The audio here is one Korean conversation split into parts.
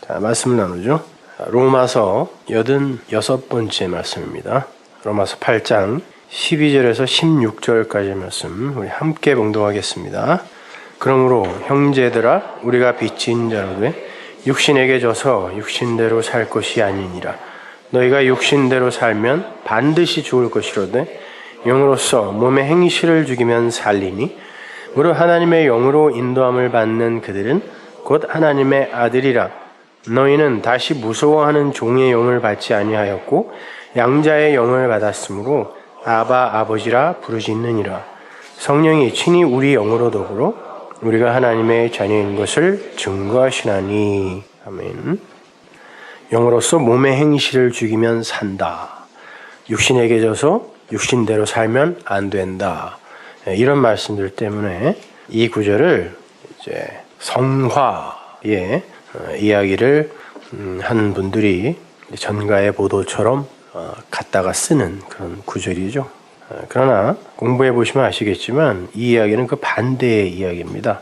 자, 말씀을 나누죠. 로마서 86번째 말씀입니다. 로마서 8장 12절에서 16절까지 말씀 우리 함께 봉독하겠습니다. 그러므로 형제들아 우리가 빚진 자로되 육신에게 져서 육신대로 살 것이 아니니라. 너희가 육신대로 살면 반드시 죽을 것이로되 영으로서 몸의 행실을 죽이면 살리니 무릇 하나님의 영으로 인도함을 받는 그들은 곧 하나님의 아들이라. 너희는 다시 무서워하는 종의 영을 받지 아니하였고 양자의 영을 받았으므로 아바 아버지라 부르짖느니라. 성령이 친히 우리 영으로 더불어 우리가 하나님의 자녀인 것을 증거하시나니. 아멘. 영으로서 몸의 행실을 죽이면 산다. 육신에게 져서 육신대로 살면 안 된다. 이런 말씀들 때문에 이 구절을 이제 성화의 이야기를 하는 분들이 전가의 보도처럼 갖다가 쓰는 그런 구절이죠. 그러나 공부해 보시면 아시겠지만 이 이야기는 그 반대의 이야기입니다.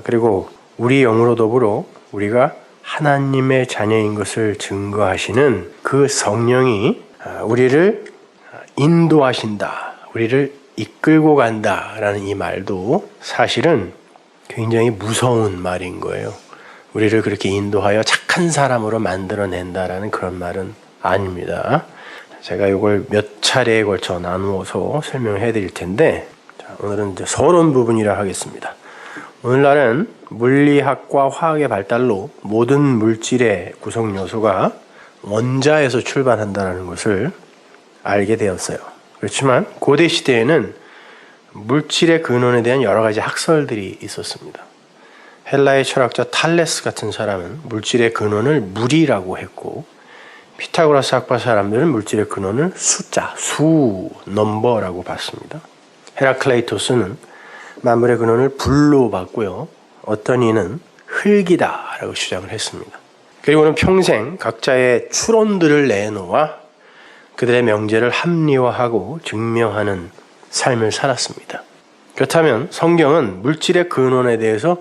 그리고 우리 영으로 더불어 우리가 하나님의 자녀인 것을 증거하시는 그 성령이 우리를 인도하신다, 우리를 이끌고 간다라는 이 말도 사실은 굉장히 무서운 말인 거예요. 우리를 그렇게 인도하여 착한 사람으로 만들어낸다라는 그런 말은 아닙니다. 제가 이걸 몇 차례에 걸쳐 나누어서 설명해 드릴 텐데, 오늘은 이제 서론 부분이라 하겠습니다. 오늘날은 물리학과 화학의 발달로 모든 물질의 구성 요소가 원자에서 출발한다는 것을 알게 되었어요. 그렇지만 고대 시대에는 물질의 근원에 대한 여러 가지 학설들이 있었습니다. 헬라의 철학자 탈레스 같은 사람은 물질의 근원을 물이라고 했고, 피타고라스 학파 사람들은 물질의 근원을 숫자, 수, 넘버라고 봤습니다. 헤라클레이토스는 만물의 근원을 불로 봤고요. 어떤 이는 흙이다라고 주장을 했습니다. 그리고는 평생 각자의 추론들을 내놓아 그들의 명제를 합리화하고 증명하는 삶을 살았습니다. 그렇다면 성경은 물질의 근원에 대해서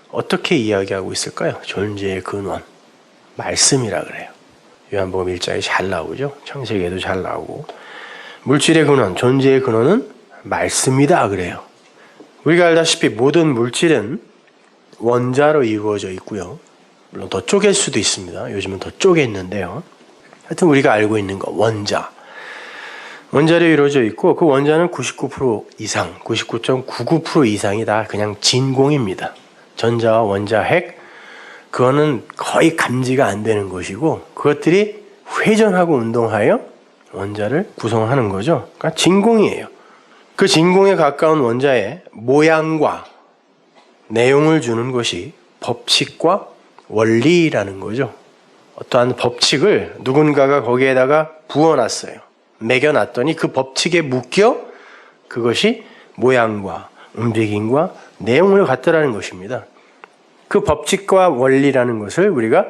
어떻게 이야기하고 있을까요? 존재의 근원, 말씀이라 그래요. 요한복음 1장에 잘 나오죠. 창세기에도 잘 나오고. 물질의 근원, 존재의 근원은 말씀이다 그래요. 우리가 알다시피 모든 물질은 원자로 이루어져 있고요. 물론 더 쪼갤 수도 있습니다. 요즘은 더 쪼갰는데요. 하여튼 우리가 알고 있는 거, 원자로 이루어져 있고 그 원자는 99% 이상, 99.99% 이상이 다 그냥 진공입니다. 전자와 원자, 핵, 그거는 거의 감지가 안 되는 것이고 그것들이 회전하고 운동하여 원자를 구성하는 거죠. 그러니까 진공이에요. 그 진공에 가까운 원자의 모양과 내용을 주는 것이 법칙과 원리라는 거죠. 어떠한 법칙을 누군가가 거기에다가 부어놨어요. 매겨놨더니 그 법칙에 묶여 그것이 모양과 움직임과 내용을 갖더라는 것입니다. 그 법칙과 원리라는 것을 우리가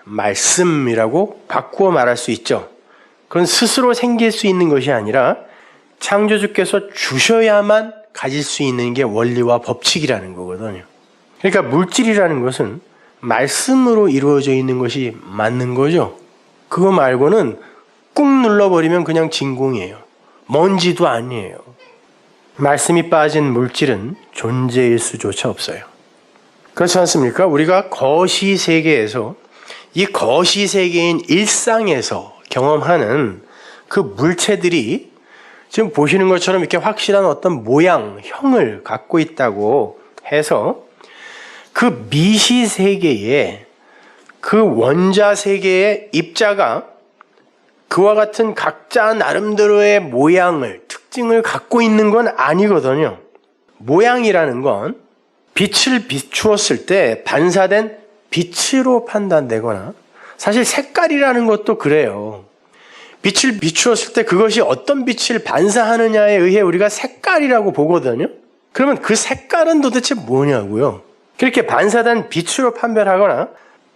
말씀이라고 바꾸어 말할 수 있죠. 그건 스스로 생길 수 있는 것이 아니라 창조주께서 주셔야만 가질 수 있는 게 원리와 법칙이라는 거거든요. 그러니까 물질이라는 것은 말씀으로 이루어져 있는 것이 맞는 거죠. 그거 말고는 꾹 눌러버리면 그냥 진공이에요. 먼지도 아니에요. 말씀이 빠진 물질은 존재일 수조차 없어요. 그렇지 않습니까? 우리가 거시세계에서 이 거시세계인 일상에서 경험하는 그 물체들이 지금 보시는 것처럼 이렇게 확실한 어떤 모양, 형을 갖고 있다고 해서 그 미시세계에 그 원자세계의 입자가 그와 같은 각자 나름대로의 모양을, 특징을 갖고 있는 건 아니거든요. 모양이라는 건 빛을 비추었을 때 반사된 빛으로 판단되거나 사실 색깔이라는 것도 그래요. 빛을 비추었을 때 그것이 어떤 빛을 반사하느냐에 의해 우리가 색깔이라고 보거든요. 그러면 그 색깔은 도대체 뭐냐고요. 그렇게 반사된 빛으로 판별하거나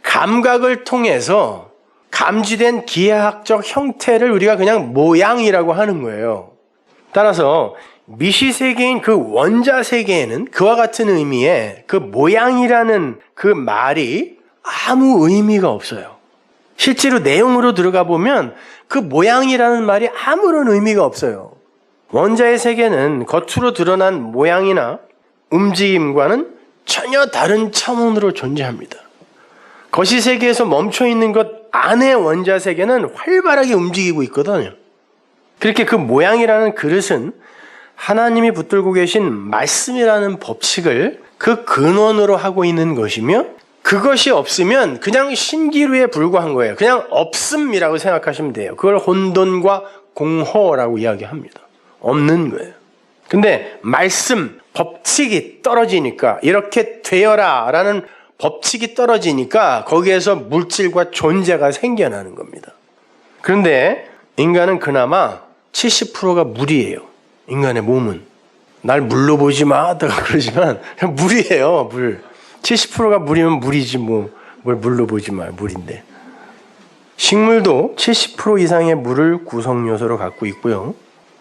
감각을 통해서 감지된 기하학적 형태를 우리가 그냥 모양이라고 하는 거예요. 따라서 미시세계인 그 원자세계에는 그와 같은 의미의 그 모양이라는 그 말이 아무 의미가 없어요. 실제로 내용으로 들어가 보면 그 모양이라는 말이 아무런 의미가 없어요. 원자의 세계는 겉으로 드러난 모양이나 움직임과는 전혀 다른 차원으로 존재합니다. 거시 세계에서 멈춰있는 것 안에 원자 세계는 활발하게 움직이고 있거든요. 그렇게 그 모양이라는 그릇은 하나님이 붙들고 계신 말씀이라는 법칙을 그 근원으로 하고 있는 것이며, 그것이 없으면 그냥 신기루에 불과한 거예요. 그냥 없음이라고 생각하시면 돼요. 그걸 혼돈과 공허라고 이야기합니다. 없는 거예요. 근데 말씀, 법칙이 떨어지니까, 이렇게 되어라 라는 법칙이 떨어지니까 거기에서 물질과 존재가 생겨나는 겁니다. 그런데 인간은 그나마 70%가 물이에요. 인간의 몸은. 날 물로 보지 마 하다가 그러지만 그냥 물이에요. 물. 70%가 물이면 물이지 뭐 뭘 물로 보지 마. 물인데. 식물도 70% 이상의 물을 구성 요소로 갖고 있고요.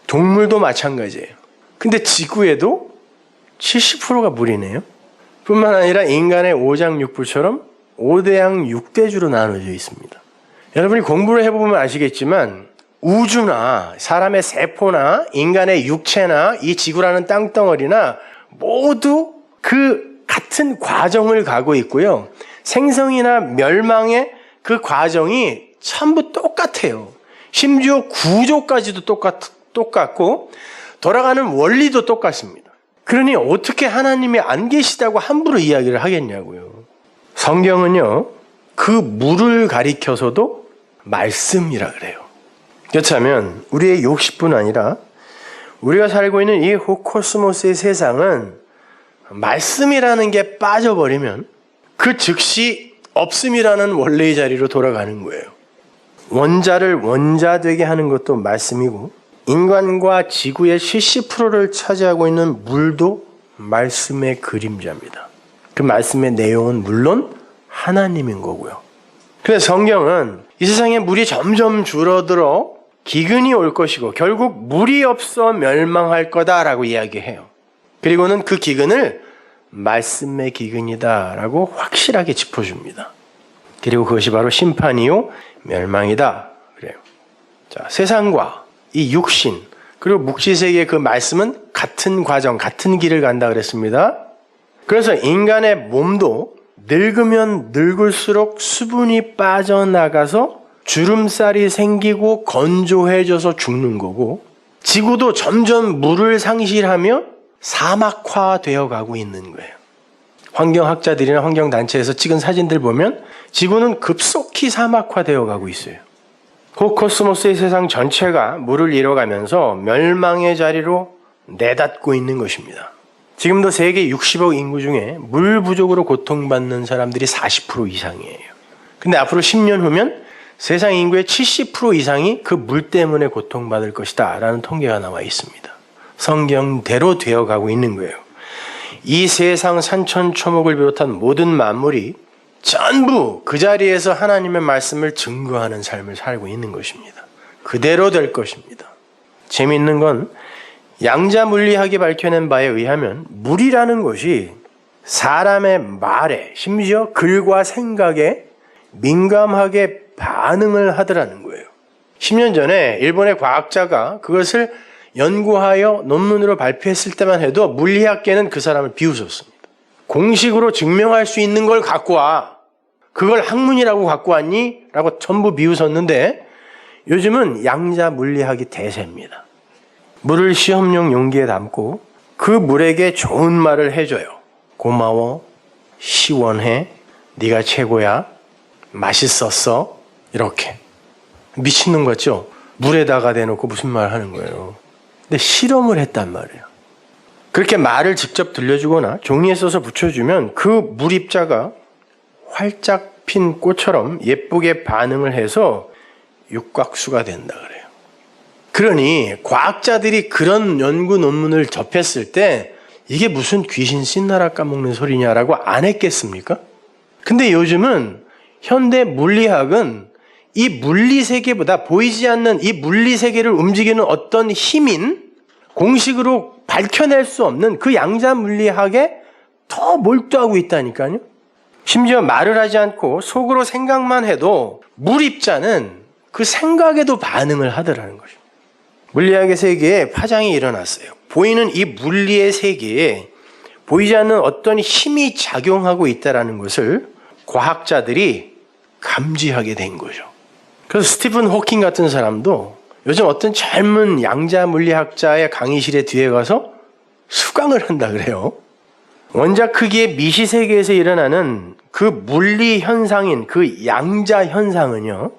동물도 마찬가지예요. 근데 지구에도 70%가 물이네요. 뿐만 아니라 인간의 오장육부처럼 5대양 6대주로 나눠져 있습니다. 여러분이 공부를 해보면 아시겠지만 우주나 사람의 세포나 인간의 육체나 이 지구라는 땅덩어리나 모두 그 같은 과정을 가고 있고요. 생성이나 멸망의 그 과정이 전부 똑같아요. 심지어 구조까지도 똑같고 돌아가는 원리도 똑같습니다. 그러니 어떻게 하나님이 안 계시다고 함부로 이야기를 하겠냐고요. 성경은요, 그 물을 가리켜서도 말씀이라 그래요. 그렇다면 우리의 욕심뿐 아니라 우리가 살고 있는 이 코스모스의 세상은 말씀이라는 게 빠져버리면 그 즉시 없음이라는 원래의 자리로 돌아가는 거예요. 원자를 원자되게 하는 것도 말씀이고, 인간과 지구의 70%를 차지하고 있는 물도 말씀의 그림자입니다. 그 말씀의 내용은 물론 하나님인 거고요. 그래서 성경은 이 세상에 물이 점점 줄어들어 기근이 올 것이고 결국 물이 없어 멸망할 거다라고 이야기해요. 그리고는 그 기근을 말씀의 기근이다라고 확실하게 짚어줍니다. 그리고 그것이 바로 심판이요 멸망이다 그래요. 자, 세상과 이 육신 그리고 묵시세계의 그 말씀은 같은 과정, 같은 길을 간다 그랬습니다. 그래서 인간의 몸도 늙으면 늙을수록 수분이 빠져나가서 주름살이 생기고 건조해져서 죽는 거고, 지구도 점점 물을 상실하며 사막화되어 가고 있는 거예요. 환경학자들이나 환경단체에서 찍은 사진들 보면 지구는 급속히 사막화되어 가고 있어요. 코스모스의 세상 전체가 물을 잃어가면서 멸망의 자리로 내닫고 있는 것입니다. 지금도 세계 60억 인구 중에 물 부족으로 고통받는 사람들이 40% 이상이에요. 근데 앞으로 10년 후면 세상 인구의 70% 이상이 그 물 때문에 고통받을 것이다 라는 통계가 나와 있습니다. 성경대로 되어가고 있는 거예요. 이 세상 산천초목을 비롯한 모든 만물이 전부 그 자리에서 하나님의 말씀을 증거하는 삶을 살고 있는 것입니다. 그대로 될 것입니다. 재미있는 건 양자물리학이 밝혀낸 바에 의하면 물이라는 것이 사람의 말에, 심지어 글과 생각에 민감하게 반응을 하더라는 거예요. 10년 전에 일본의 과학자가 그것을 연구하여 논문으로 발표했을 때만 해도 물리학계는 그 사람을 비웃었습니다. 공식으로 증명할 수 있는 걸 갖고 와. 그걸 학문이라고 갖고 왔니? 라고 전부 비웃었는데 요즘은 양자물리학이 대세입니다. 물을 시험용 용기에 담고 그 물에게 좋은 말을 해줘요. 고마워, 시원해, 네가 최고야, 맛있었어, 이렇게. 미친놈 같죠? 물에다가 대놓고 무슨 말 하는 거예요. 근데 실험을 했단 말이에요. 그렇게 말을 직접 들려주거나 종이에 써서 붙여주면 그 물입자가 활짝 핀 꽃처럼 예쁘게 반응을 해서 육각수가 된다 그래요. 그러니 과학자들이 그런 연구 논문을 접했을 때 이게 무슨 귀신 씻나라 까먹는 소리냐라고 안 했겠습니까? 근데 요즘은 현대 물리학은 이 물리세계보다 보이지 않는 이 물리세계를 움직이는 어떤 힘인 공식으로 밝혀낼 수 없는 그 양자물리학에 더 몰두하고 있다니까요. 심지어 말을 하지 않고 속으로 생각만 해도 물입자는 그 생각에도 반응을 하더라는 거죠. 물리학의 세계에 파장이 일어났어요. 보이는 이 물리의 세계에 보이지 않는 어떤 힘이 작용하고 있다는 것을 과학자들이 감지하게 된 거죠. 그래서 스티븐 호킹 같은 사람도 요즘 어떤 젊은 양자 물리학자의 강의실에 뒤에 가서 수강을 한다 그래요. 원자 크기의 미시 세계에서 일어나는 그 물리 현상인 그 양자 현상은요,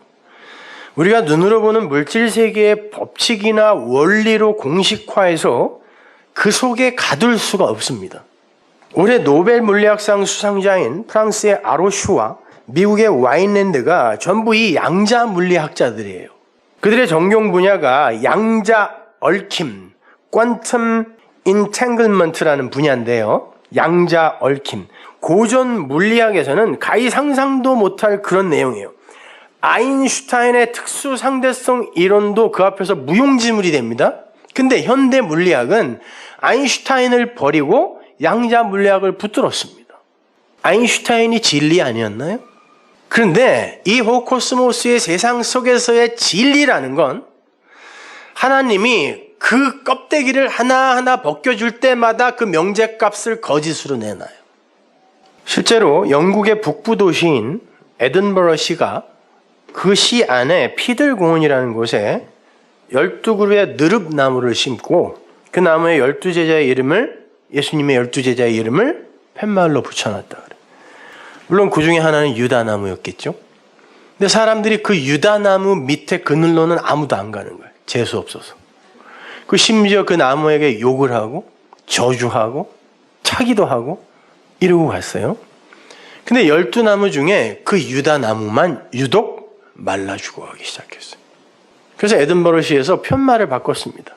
우리가 눈으로 보는 물질 세계의 법칙이나 원리로 공식화해서 그 속에 가둘 수가 없습니다. 올해 노벨 물리학상 수상자인 프랑스의 아로슈와 미국의 와인랜드가 전부 이 양자 물리학자들이에요. 그들의 전공 분야가 양자 얽힘, 퀀텀 인탱글먼트라는 분야인데요. 양자 얽힘. 고전 물리학에서는 가히 상상도 못할 그런 내용이에요. 아인슈타인의 특수 상대성 이론도 그 앞에서 무용지물이 됩니다. 근데 현대 물리학은 아인슈타인을 버리고 양자 물리학을 붙들었습니다. 아인슈타인이 진리 아니었나요? 그런데 이 호코스모스의 세상 속에서의 진리라는 건 하나님이 그 껍데기를 하나하나 벗겨줄 때마다 그 명제값을 거짓으로 내놔요. 실제로 영국의 북부 도시인 에든버러시가 그 시 안에 피들공원이라는 곳에 12그루의 느릅나무를 심고 그 나무에 12제자의 이름을, 예수님의 12제자의 이름을 팻말로 붙여놨다 그래요. 물론 그 중에 하나는 유다나무였겠죠. 근데 사람들이 그 유다나무 밑에 그늘로는 아무도 안 가는 거예요. 재수 없어서. 그 심지어 그 나무에게 욕을 하고 저주하고 차기도 하고 이러고 갔어요. 근데 12나무 중에 그 유다나무만 유독 말라 죽어가기 시작했어요. 그래서 에든버러시에서 편말을 바꿨습니다.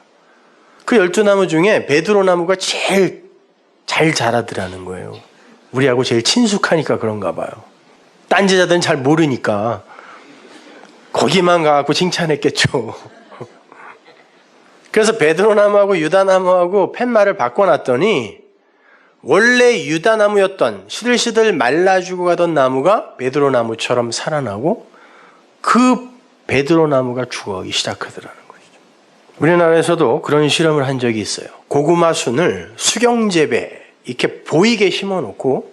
그 12나무 중에 베드로나무가 제일 잘 자라더라는 거예요. 우리하고 제일 친숙하니까 그런가 봐요. 딴 제자들은 잘 모르니까 거기만 가고 칭찬했겠죠. 그래서 베드로나무하고 유다나무하고 팻말을 바꿔놨더니 원래 유다나무였던 시들시들 말라 죽어가던 나무가 베드로나무처럼 살아나고 그 베드로나무가 죽어가기 시작하더라는 것이죠. 우리나라에서도 그런 실험을 한 적이 있어요. 고구마 순을 수경재배 이렇게 보이게 심어놓고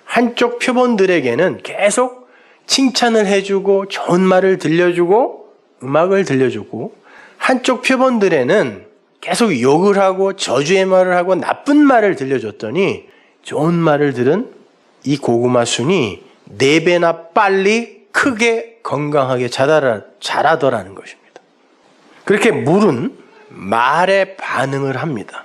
한쪽 표본들에게는 계속 칭찬을 해주고 좋은 말을 들려주고 음악을 들려주고 한쪽 표본들에는 계속 욕을 하고 저주의 말을 하고 나쁜 말을 들려줬더니 좋은 말을 들은 이 고구마 순이 4배나 빨리 크게 건강하게 자라더라는 것입니다. 그렇게 물은 말에 반응을 합니다.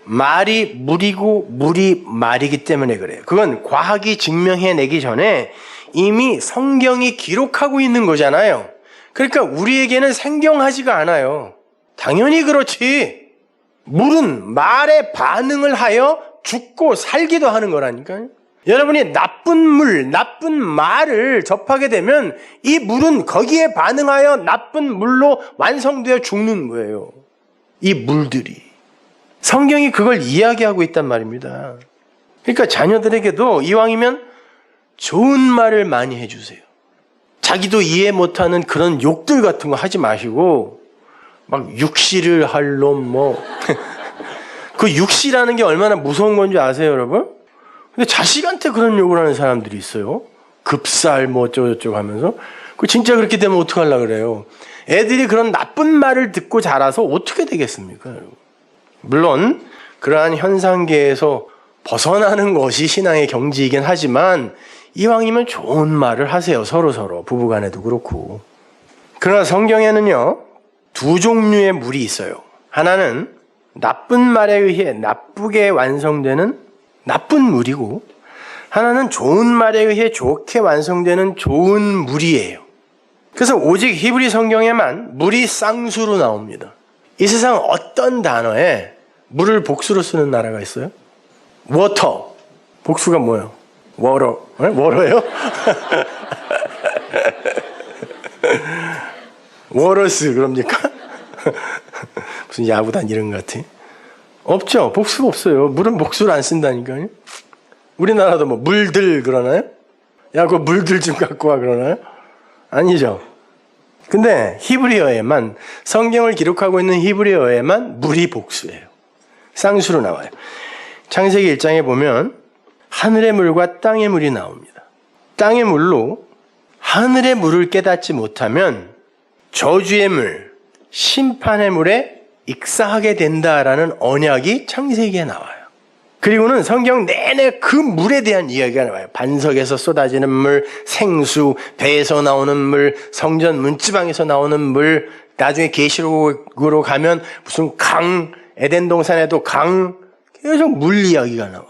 말이 물이고 물이 말이기 때문에 그래요. 그건 과학이 증명해내기 전에 이미 성경이 기록하고 있는 거잖아요. 그러니까 우리에게는 생경하지가 않아요. 당연히 그렇지. 물은 말에 반응을 하여 죽고 살기도 하는 거라니까요. 여러분이 나쁜 물, 나쁜 말을 접하게 되면 이 물은 거기에 반응하여 나쁜 물로 완성되어 죽는 거예요. 이 물들이. 성경이 그걸 이야기하고 있단 말입니다. 그러니까 자녀들에게도 이왕이면 좋은 말을 많이 해주세요. 자기도 이해 못하는 그런 욕들 같은 거 하지 마시고 막 육시를 할 놈 그 육시라는 게 얼마나 무서운 건지 아세요, 여러분? 근데 자식한테 그런 욕을 하는 사람들이 있어요. 급살 어쩌고저쩌고 하면서. 그 진짜 그렇게 되면 어떡하려고 그래요. 애들이 그런 나쁜 말을 듣고 자라서 어떻게 되겠습니까, 여러분? 물론 그러한 현상계에서 벗어나는 것이 신앙의 경지이긴 하지만 이왕이면 좋은 말을 하세요. 서로 부부간에도 그렇고. 그러나 성경에는요 2종류의 물이 있어요. 하나는 나쁜 말에 의해 나쁘게 완성되는 나쁜 물이고 하나는 좋은 말에 의해 좋게 완성되는 좋은 물이에요. 그래서 오직 히브리 성경에만 물이 쌍수로 나옵니다. 이 세상 어떤 단어에 물을 복수로 쓰는 나라가 있어요? 워터. 복수가 뭐예요? 워러. 워러예요? 워러스 그럽니까? 무슨 야구단 이런 것 같아. 없죠. 복수가 없어요. 물은 복수를 안 쓴다니까요. 우리나라도 뭐 물들 그러나요? 야, 그 물들 좀 갖고 와 그러나요? 아니죠. 근데 히브리어에만, 성경을 기록하고 있는 히브리어에만 물이 복수예요. 쌍수로 나와요. 창세기 1장에 보면 하늘의 물과 땅의 물이 나옵니다. 땅의 물로 하늘의 물을 깨닫지 못하면 저주의 물, 심판의 물에 익사하게 된다라는 언약이 창세기에 나와요. 그리고는 성경 내내 그 물에 대한 이야기가 나와요. 반석에서 쏟아지는 물, 생수, 배에서 나오는 물, 성전 문지방에서 나오는 물, 나중에 계시록으로 가면 무슨 강, 에덴 동산에도 강, 계속 물 이야기가 나와요.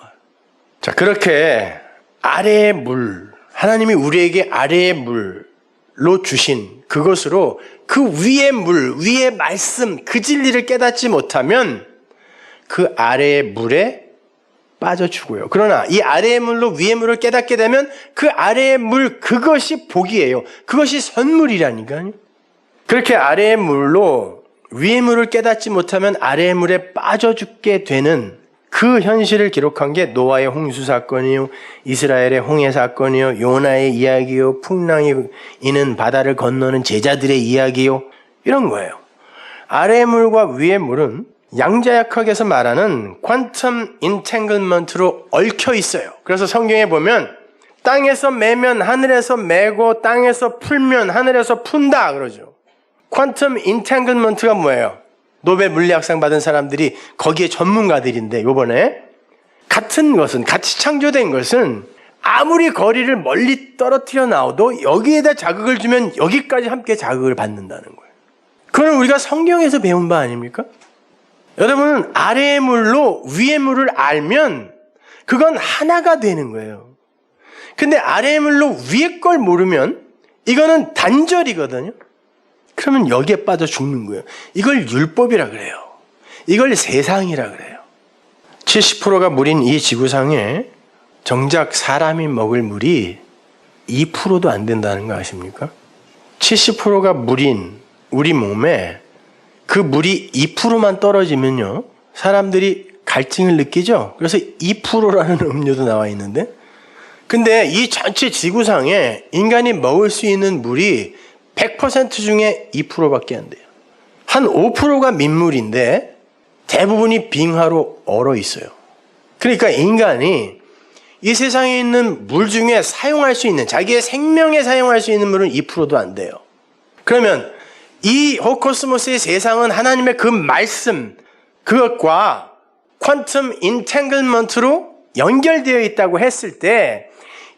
자, 그렇게 아래의 물, 하나님이 우리에게 아래의 물로 주신 그것으로 그 위의 물, 위의 말씀, 그 진리를 깨닫지 못하면 그 아래의 물에 빠져 죽어요. 그러나 이 아래의 물로 위의 물을 깨닫게 되면 그 아래의 물, 그것이 복이에요. 그것이 선물이라니까요. 그렇게 아래의 물로 위의 물을 깨닫지 못하면 아래의 물에 빠져 죽게 되는 그 현실을 기록한 게 노아의 홍수 사건이요, 이스라엘의 홍해 사건이요, 요나의 이야기요, 풍랑이 이는 바다를 건너는 제자들의 이야기요, 이런 거예요. 아래의 물과 위의 물은 양자역학에서 말하는 퀀텀 인탱글먼트로 얽혀 있어요. 그래서 성경에 보면 땅에서 매면 하늘에서 매고 땅에서 풀면 하늘에서 푼다 그러죠. 퀀텀 인탱글먼트가 뭐예요? 노벨 물리학상 받은 사람들이 거기에 전문가들인데, 요번에 같은 것은, 같이 창조된 것은 아무리 거리를 멀리 떨어뜨려 놔도 여기에다 자극을 주면 여기까지 함께 자극을 받는다는 거예요. 그건 우리가 성경에서 배운 바 아닙니까? 여러분은 아래의 물로 위의 물을 알면 그건 하나가 되는 거예요. 근데 아래의 물로 위의 걸 모르면 이거는 단절이거든요. 그러면 여기에 빠져 죽는 거예요. 이걸 율법이라 그래요. 이걸 세상이라 그래요. 70%가 물인 이 지구상에 정작 사람이 먹을 물이 2%도 안 된다는 거 아십니까? 70%가 물인 우리 몸에 그 물이 2%만 떨어지면요, 사람들이 갈증을 느끼죠. 그래서 2%라는 음료도 나와 있는데, 근데 이 전체 지구상에 인간이 먹을 수 있는 물이 100% 중에 2%밖에 안 돼요. 한 5%가 민물인데 대부분이 빙하로 얼어 있어요. 그러니까 인간이 이 세상에 있는 물 중에 사용할 수 있는, 자기의 생명에 사용할 수 있는 물은 2%도 안 돼요. 그러면 이 호코스모스의 세상은 하나님의 그 말씀, 그것과 퀀텀 인탱글먼트로 연결되어 있다고 했을 때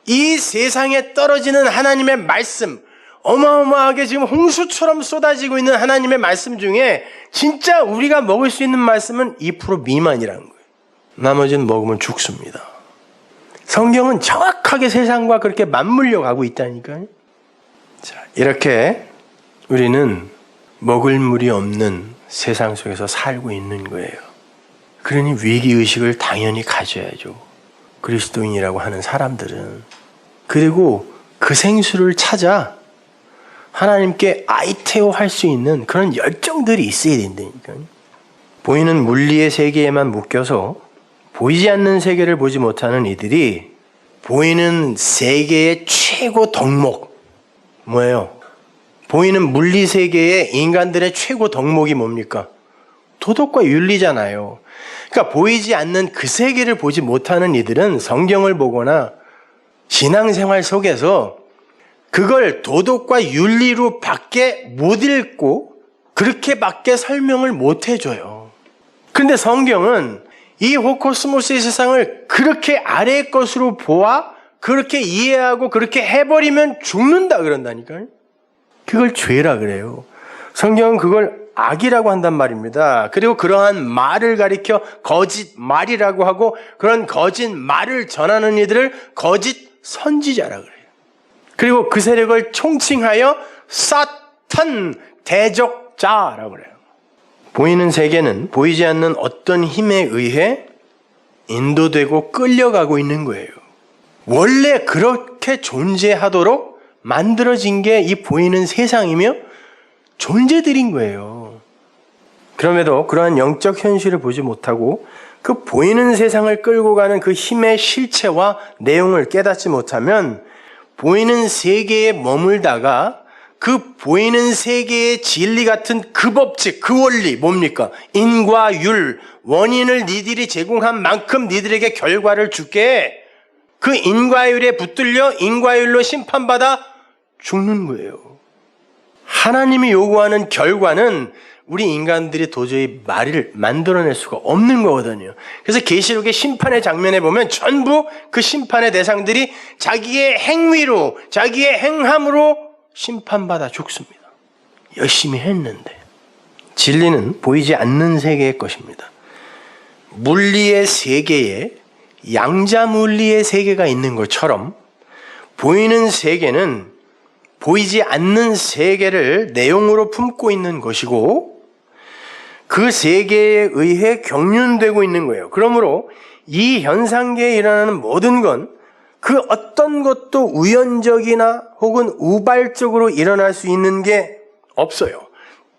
이 세상에 떨어지는 하나님의 말씀, 어마어마하게 지금 홍수처럼 쏟아지고 있는 하나님의 말씀 중에 진짜 우리가 먹을 수 있는 말씀은 2% 미만이라는 거예요. 나머지는 먹으면 죽습니다. 성경은 정확하게 세상과 그렇게 맞물려 가고 있다니까요. 자, 이렇게 우리는 먹을 물이 없는 세상 속에서 살고 있는 거예요. 그러니 위기의식을 당연히 가져야죠. 그리스도인이라고 하는 사람들은. 그리고 그 생수를 찾아 하나님께 아이테오 할 수 있는 그런 열정들이 있어야 된다니까요. 보이는 물리의 세계에만 묶여서 보이지 않는 세계를 보지 못하는 이들이 보이는 세계의 최고 덕목, 뭐예요? 보이는 물리 세계의 인간들의 최고 덕목이 뭡니까? 도덕과 윤리잖아요. 그러니까 보이지 않는 그 세계를 보지 못하는 이들은 성경을 보거나 신앙생활 속에서 그걸 도덕과 윤리로 밖에 못 읽고 그렇게 밖에 설명을 못 해줘요. 그런데 성경은 이 호코스모스의 세상을 그렇게 아래의 것으로 보아 그렇게 이해하고 그렇게 해버리면 죽는다 그런다니까요. 그걸 죄라 그래요. 성경은 그걸 악이라고 한단 말입니다. 그리고 그러한 말을 가리켜 거짓말이라고 하고 그런 거짓말을 전하는 이들을 거짓 선지자라 그래요. 그리고 그 세력을 총칭하여 사탄 대적자라고 그래요. 보이는 세계는 보이지 않는 어떤 힘에 의해 인도되고 끌려가고 있는 거예요. 원래 그렇게 존재하도록 만들어진 게 이 보이는 세상이며 존재들인 거예요. 그럼에도 그러한 영적 현실을 보지 못하고 그 보이는 세상을 끌고 가는 그 힘의 실체와 내용을 깨닫지 못하면 보이는 세계에 머물다가 그 보이는 세계의 진리 같은 그 법칙, 그 원리 뭡니까? 인과 율, 원인을 니들이 제공한 만큼 니들에게 결과를 줄게. 그 인과율에 붙들려 인과율로 심판받아 죽는 거예요. 하나님이 요구하는 결과는 우리 인간들이 도저히 말을 만들어낼 수가 없는 거거든요. 그래서 계시록의 심판의 장면에 보면 전부 그 심판의 대상들이 자기의 행위로, 자기의 행함으로 심판받아 죽습니다. 열심히 했는데. 진리는 보이지 않는 세계의 것입니다. 물리의 세계에 양자물리의 세계가 있는 것처럼 보이는 세계는 보이지 않는 세계를 내용으로 품고 있는 것이고 그 세계에 의해 경륜되고 있는 거예요. 그러므로 이 현상계에 일어나는 모든 건 그 어떤 것도 우연적이나 혹은 우발적으로 일어날 수 있는 게 없어요.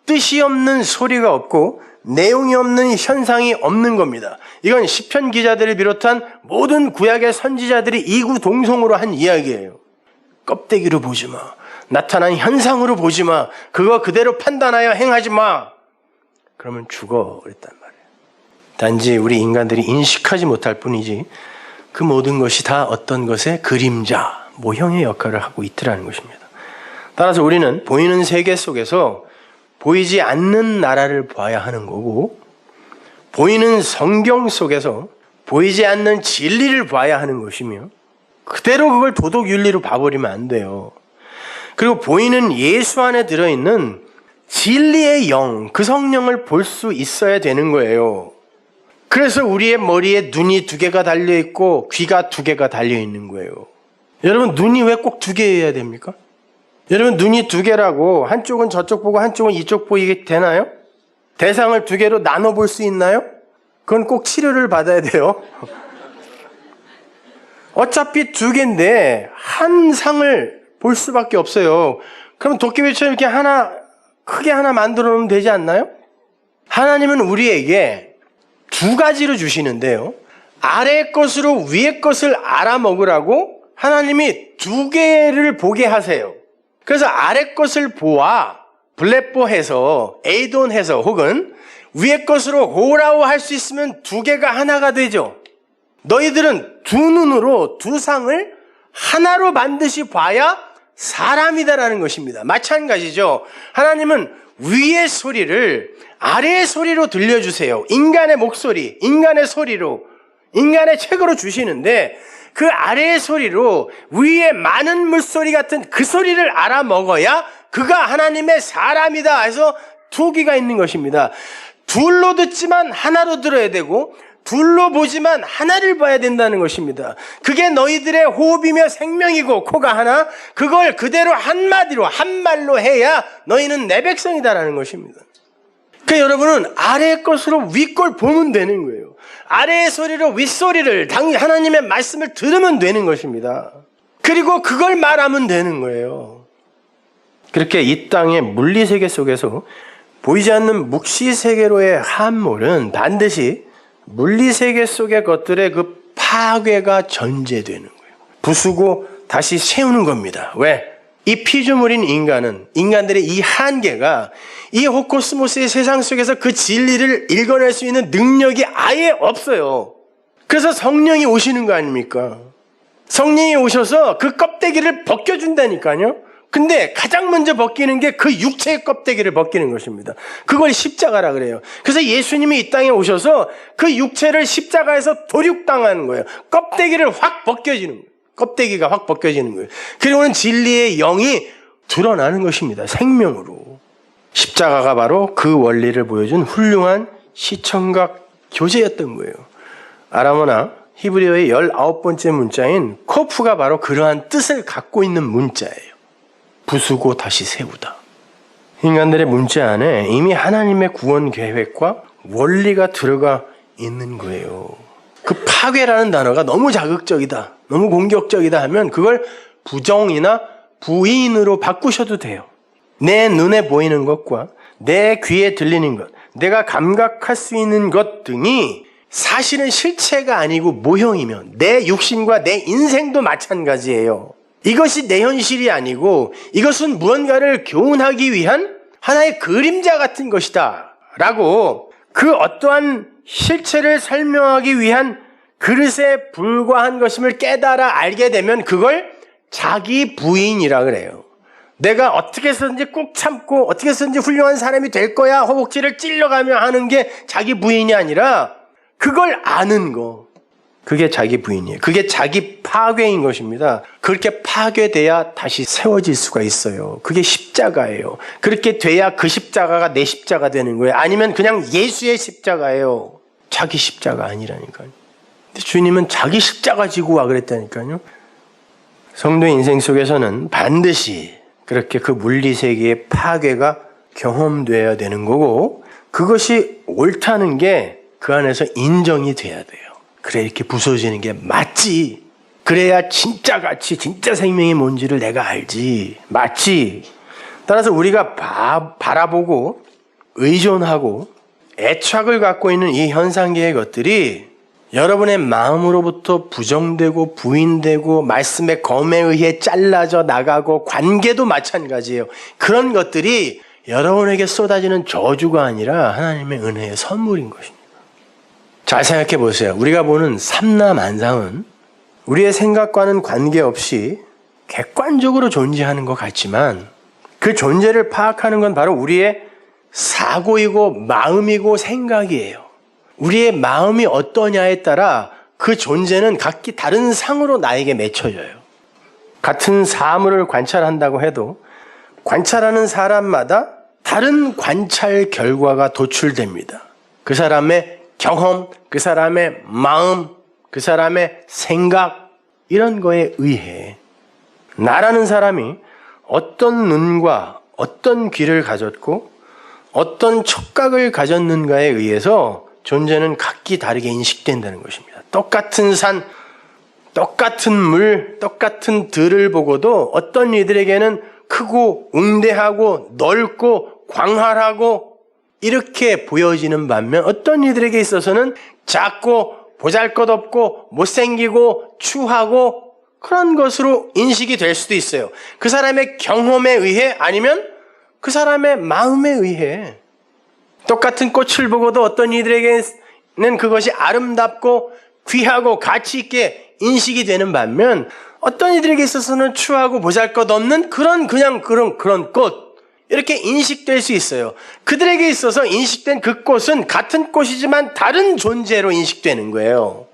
뜻이 없는 소리가 없고 내용이 없는 현상이 없는 겁니다. 이건 시편 기자들을 비롯한 모든 구약의 선지자들이 이구동성으로 한 이야기예요. 껍데기로 보지 마. 나타난 현상으로 보지 마. 그거 그대로 판단하여 행하지 마. 그러면 죽어 그랬단 말이에요. 단지 우리 인간들이 인식하지 못할 뿐이지 그 모든 것이 다 어떤 것의 그림자, 모형의 역할을 하고 있더라는 것입니다. 따라서 우리는 보이는 세계 속에서 보이지 않는 나라를 봐야 하는 거고 보이는 성경 속에서 보이지 않는 진리를 봐야 하는 것이며 그대로 그걸 도덕윤리로 봐버리면 안 돼요. 그리고 보이는 예수 안에 들어있는 진리의 영, 그 성령을 볼 수 있어야 되는 거예요. 그래서 우리의 머리에 눈이 2개가 달려있고 귀가 2개가 달려있는 거예요. 여러분 눈이 왜 꼭 2개여야 됩니까? 여러분 눈이 2개라고 한쪽은 저쪽 보고 한쪽은 이쪽 보이게 되나요? 대상을 2개로 나눠 볼 수 있나요? 그건 꼭 치료를 받아야 돼요. 어차피 2개인데 한 상을 볼 수밖에 없어요. 그럼 도깨비처럼 이렇게 크게 하나 만들어 놓으면 되지 않나요? 하나님은 우리에게 2가지로 주시는데요. 아래 것으로 위의 것을 알아먹으라고 하나님이 2개를 보게 하세요. 그래서 아래 것을 보아 블레뽀해서 에이돈해서 혹은 위의 것으로 호라오 할 수 있으면 2개가 하나가 되죠. 너희들은 2눈으로 2상을 하나로 반드시 봐야 사람이다라는 것입니다. 마찬가지죠. 하나님은 위의 소리를 아래의 소리로 들려주세요. 인간의 목소리, 인간의 소리로, 인간의 책으로 주시는데 그 아래의 소리로 위의 많은 물소리 같은 그 소리를 알아먹어야 그가 하나님의 사람이다 해서 2귀가 있는 것입니다. 둘로 듣지만 하나로 들어야 되고 둘로 보지만 하나를 봐야 된다는 것입니다. 그게 너희들의 호흡이며 생명이고 코가 하나, 그걸 그대로 한마디로 한말로 해야 너희는 내 백성이다라는 것입니다. 그러니까 여러분은 아래의 것으로 윗걸 보면 되는 거예요. 아래의 소리로 윗소리를 하나님의 말씀을 들으면 되는 것입니다. 그리고 그걸 말하면 되는 거예요. 그렇게 이 땅의 물리세계 속에서 보이지 않는 묵시세계로의 함몰은 반드시 물리세계 속의 것들의 그 파괴가 전제되는 거예요. 부수고 다시 세우는 겁니다. 왜? 이 피조물인 인간들의 이 한계가 이 호코스모스의 세상 속에서 그 진리를 읽어낼 수 있는 능력이 아예 없어요. 그래서 성령이 오시는 거 아닙니까? 성령이 오셔서 그 껍데기를 벗겨준다니까요. 근데 가장 먼저 벗기는 게 그 육체의 껍데기를 벗기는 것입니다. 그걸 십자가라 그래요. 그래서 예수님이 이 땅에 오셔서 그 육체를 십자가에서 도륙당하는 거예요. 껍데기를 확 벗겨지는 거예요. 껍데기가 확 벗겨지는 거예요. 그리고는 진리의 영이 드러나는 것입니다. 생명으로. 십자가가 바로 그 원리를 보여준 훌륭한 시청각 교재였던 거예요. 아람어나 히브리어의 19번째 문자인 코프가 바로 그러한 뜻을 갖고 있는 문자예요. 부수고 다시 세우다. 인간들의 문자 안에 이미 하나님의 구원 계획과 원리가 들어가 있는 거예요. 그 파괴라는 단어가 너무 자극적이다, 너무 공격적이다 하면 그걸 부정이나 부인으로 바꾸셔도 돼요. 내 눈에 보이는 것과 내 귀에 들리는 것, 내가 감각할 수 있는 것 등이 사실은 실체가 아니고 모형이면 내 육신과 내 인생도 마찬가지예요. 이것이 내 현실이 아니고 이것은 무언가를 교훈하기 위한 하나의 그림자 같은 것이다 라고 그 어떠한 실체를 설명하기 위한 그릇에 불과한 것임을 깨달아 알게 되면 그걸 자기 부인이라 그래요. 내가 어떻게 해서든지 꾹 참고 어떻게 해서든지 훌륭한 사람이 될 거야 허벅지를 찔러가며 하는 게 자기 부인이 아니라 그걸 아는 거. 그게 자기 부인이에요. 그게 자기 파괴인 것입니다. 그렇게 파괴돼야 다시 세워질 수가 있어요. 그게 십자가예요. 그렇게 돼야 그 십자가가 내 십자가 되는 거예요. 아니면 그냥 예수의 십자가예요. 자기 십자가 아니라니까요. 근데 주님은 자기 십자가 지고 와 그랬다니까요. 성도의 인생 속에서는 반드시 그렇게 그 물리세계의 파괴가 경험돼야 되는 거고 그것이 옳다는 게 그 안에서 인정이 돼야 돼요. 그래 이렇게 부서지는 게 맞지. 그래야 진짜 가치, 진짜 생명이 뭔지를 내가 알지. 맞지. 따라서 우리가 바라보고 의존하고 애착을 갖고 있는 이 현상계의 것들이 여러분의 마음으로부터 부정되고 부인되고 말씀의 검에 의해 잘라져 나가고 관계도 마찬가지예요. 그런 것들이 여러분에게 쏟아지는 저주가 아니라 하나님의 은혜의 선물인 것입니다. 잘 생각해 보세요. 우리가 보는 삼라만상은 우리의 생각과는 관계없이 객관적으로 존재하는 것 같지만 그 존재를 파악하는 건 바로 우리의 사고이고 마음이고 생각이에요. 우리의 마음이 어떠냐에 따라 그 존재는 각기 다른 상으로 나에게 맺혀져요. 같은 사물을 관찰한다고 해도 관찰하는 사람마다 다른 관찰 결과가 도출됩니다. 그 사람의 경험, 그 사람의 마음, 그 사람의 생각 이런 거에 의해 나라는 사람이 어떤 눈과 어떤 귀를 가졌고 어떤 촉각을 가졌는가에 의해서 존재는 각기 다르게 인식된다는 것입니다. 똑같은 산, 똑같은 물, 똑같은 들을 보고도 어떤 이들에게는 크고 웅대하고 넓고 광활하고 이렇게 보여지는 반면 어떤 이들에게 있어서는 작고 보잘것없고 못생기고 추하고 그런 것으로 인식이 될 수도 있어요. 그 사람의 경험에 의해 아니면 그 사람의 마음에 의해 똑같은 꽃을 보고도 어떤 이들에게는 그것이 아름답고 귀하고 가치 있게 인식이 되는 반면 어떤 이들에게 있어서는 추하고 보잘것없는 그런 꽃 이렇게 인식될 수 있어요. 그들에게 있어서 인식된 그 꽃은 같은 꽃이지만 다른 존재로 인식되는 거예요.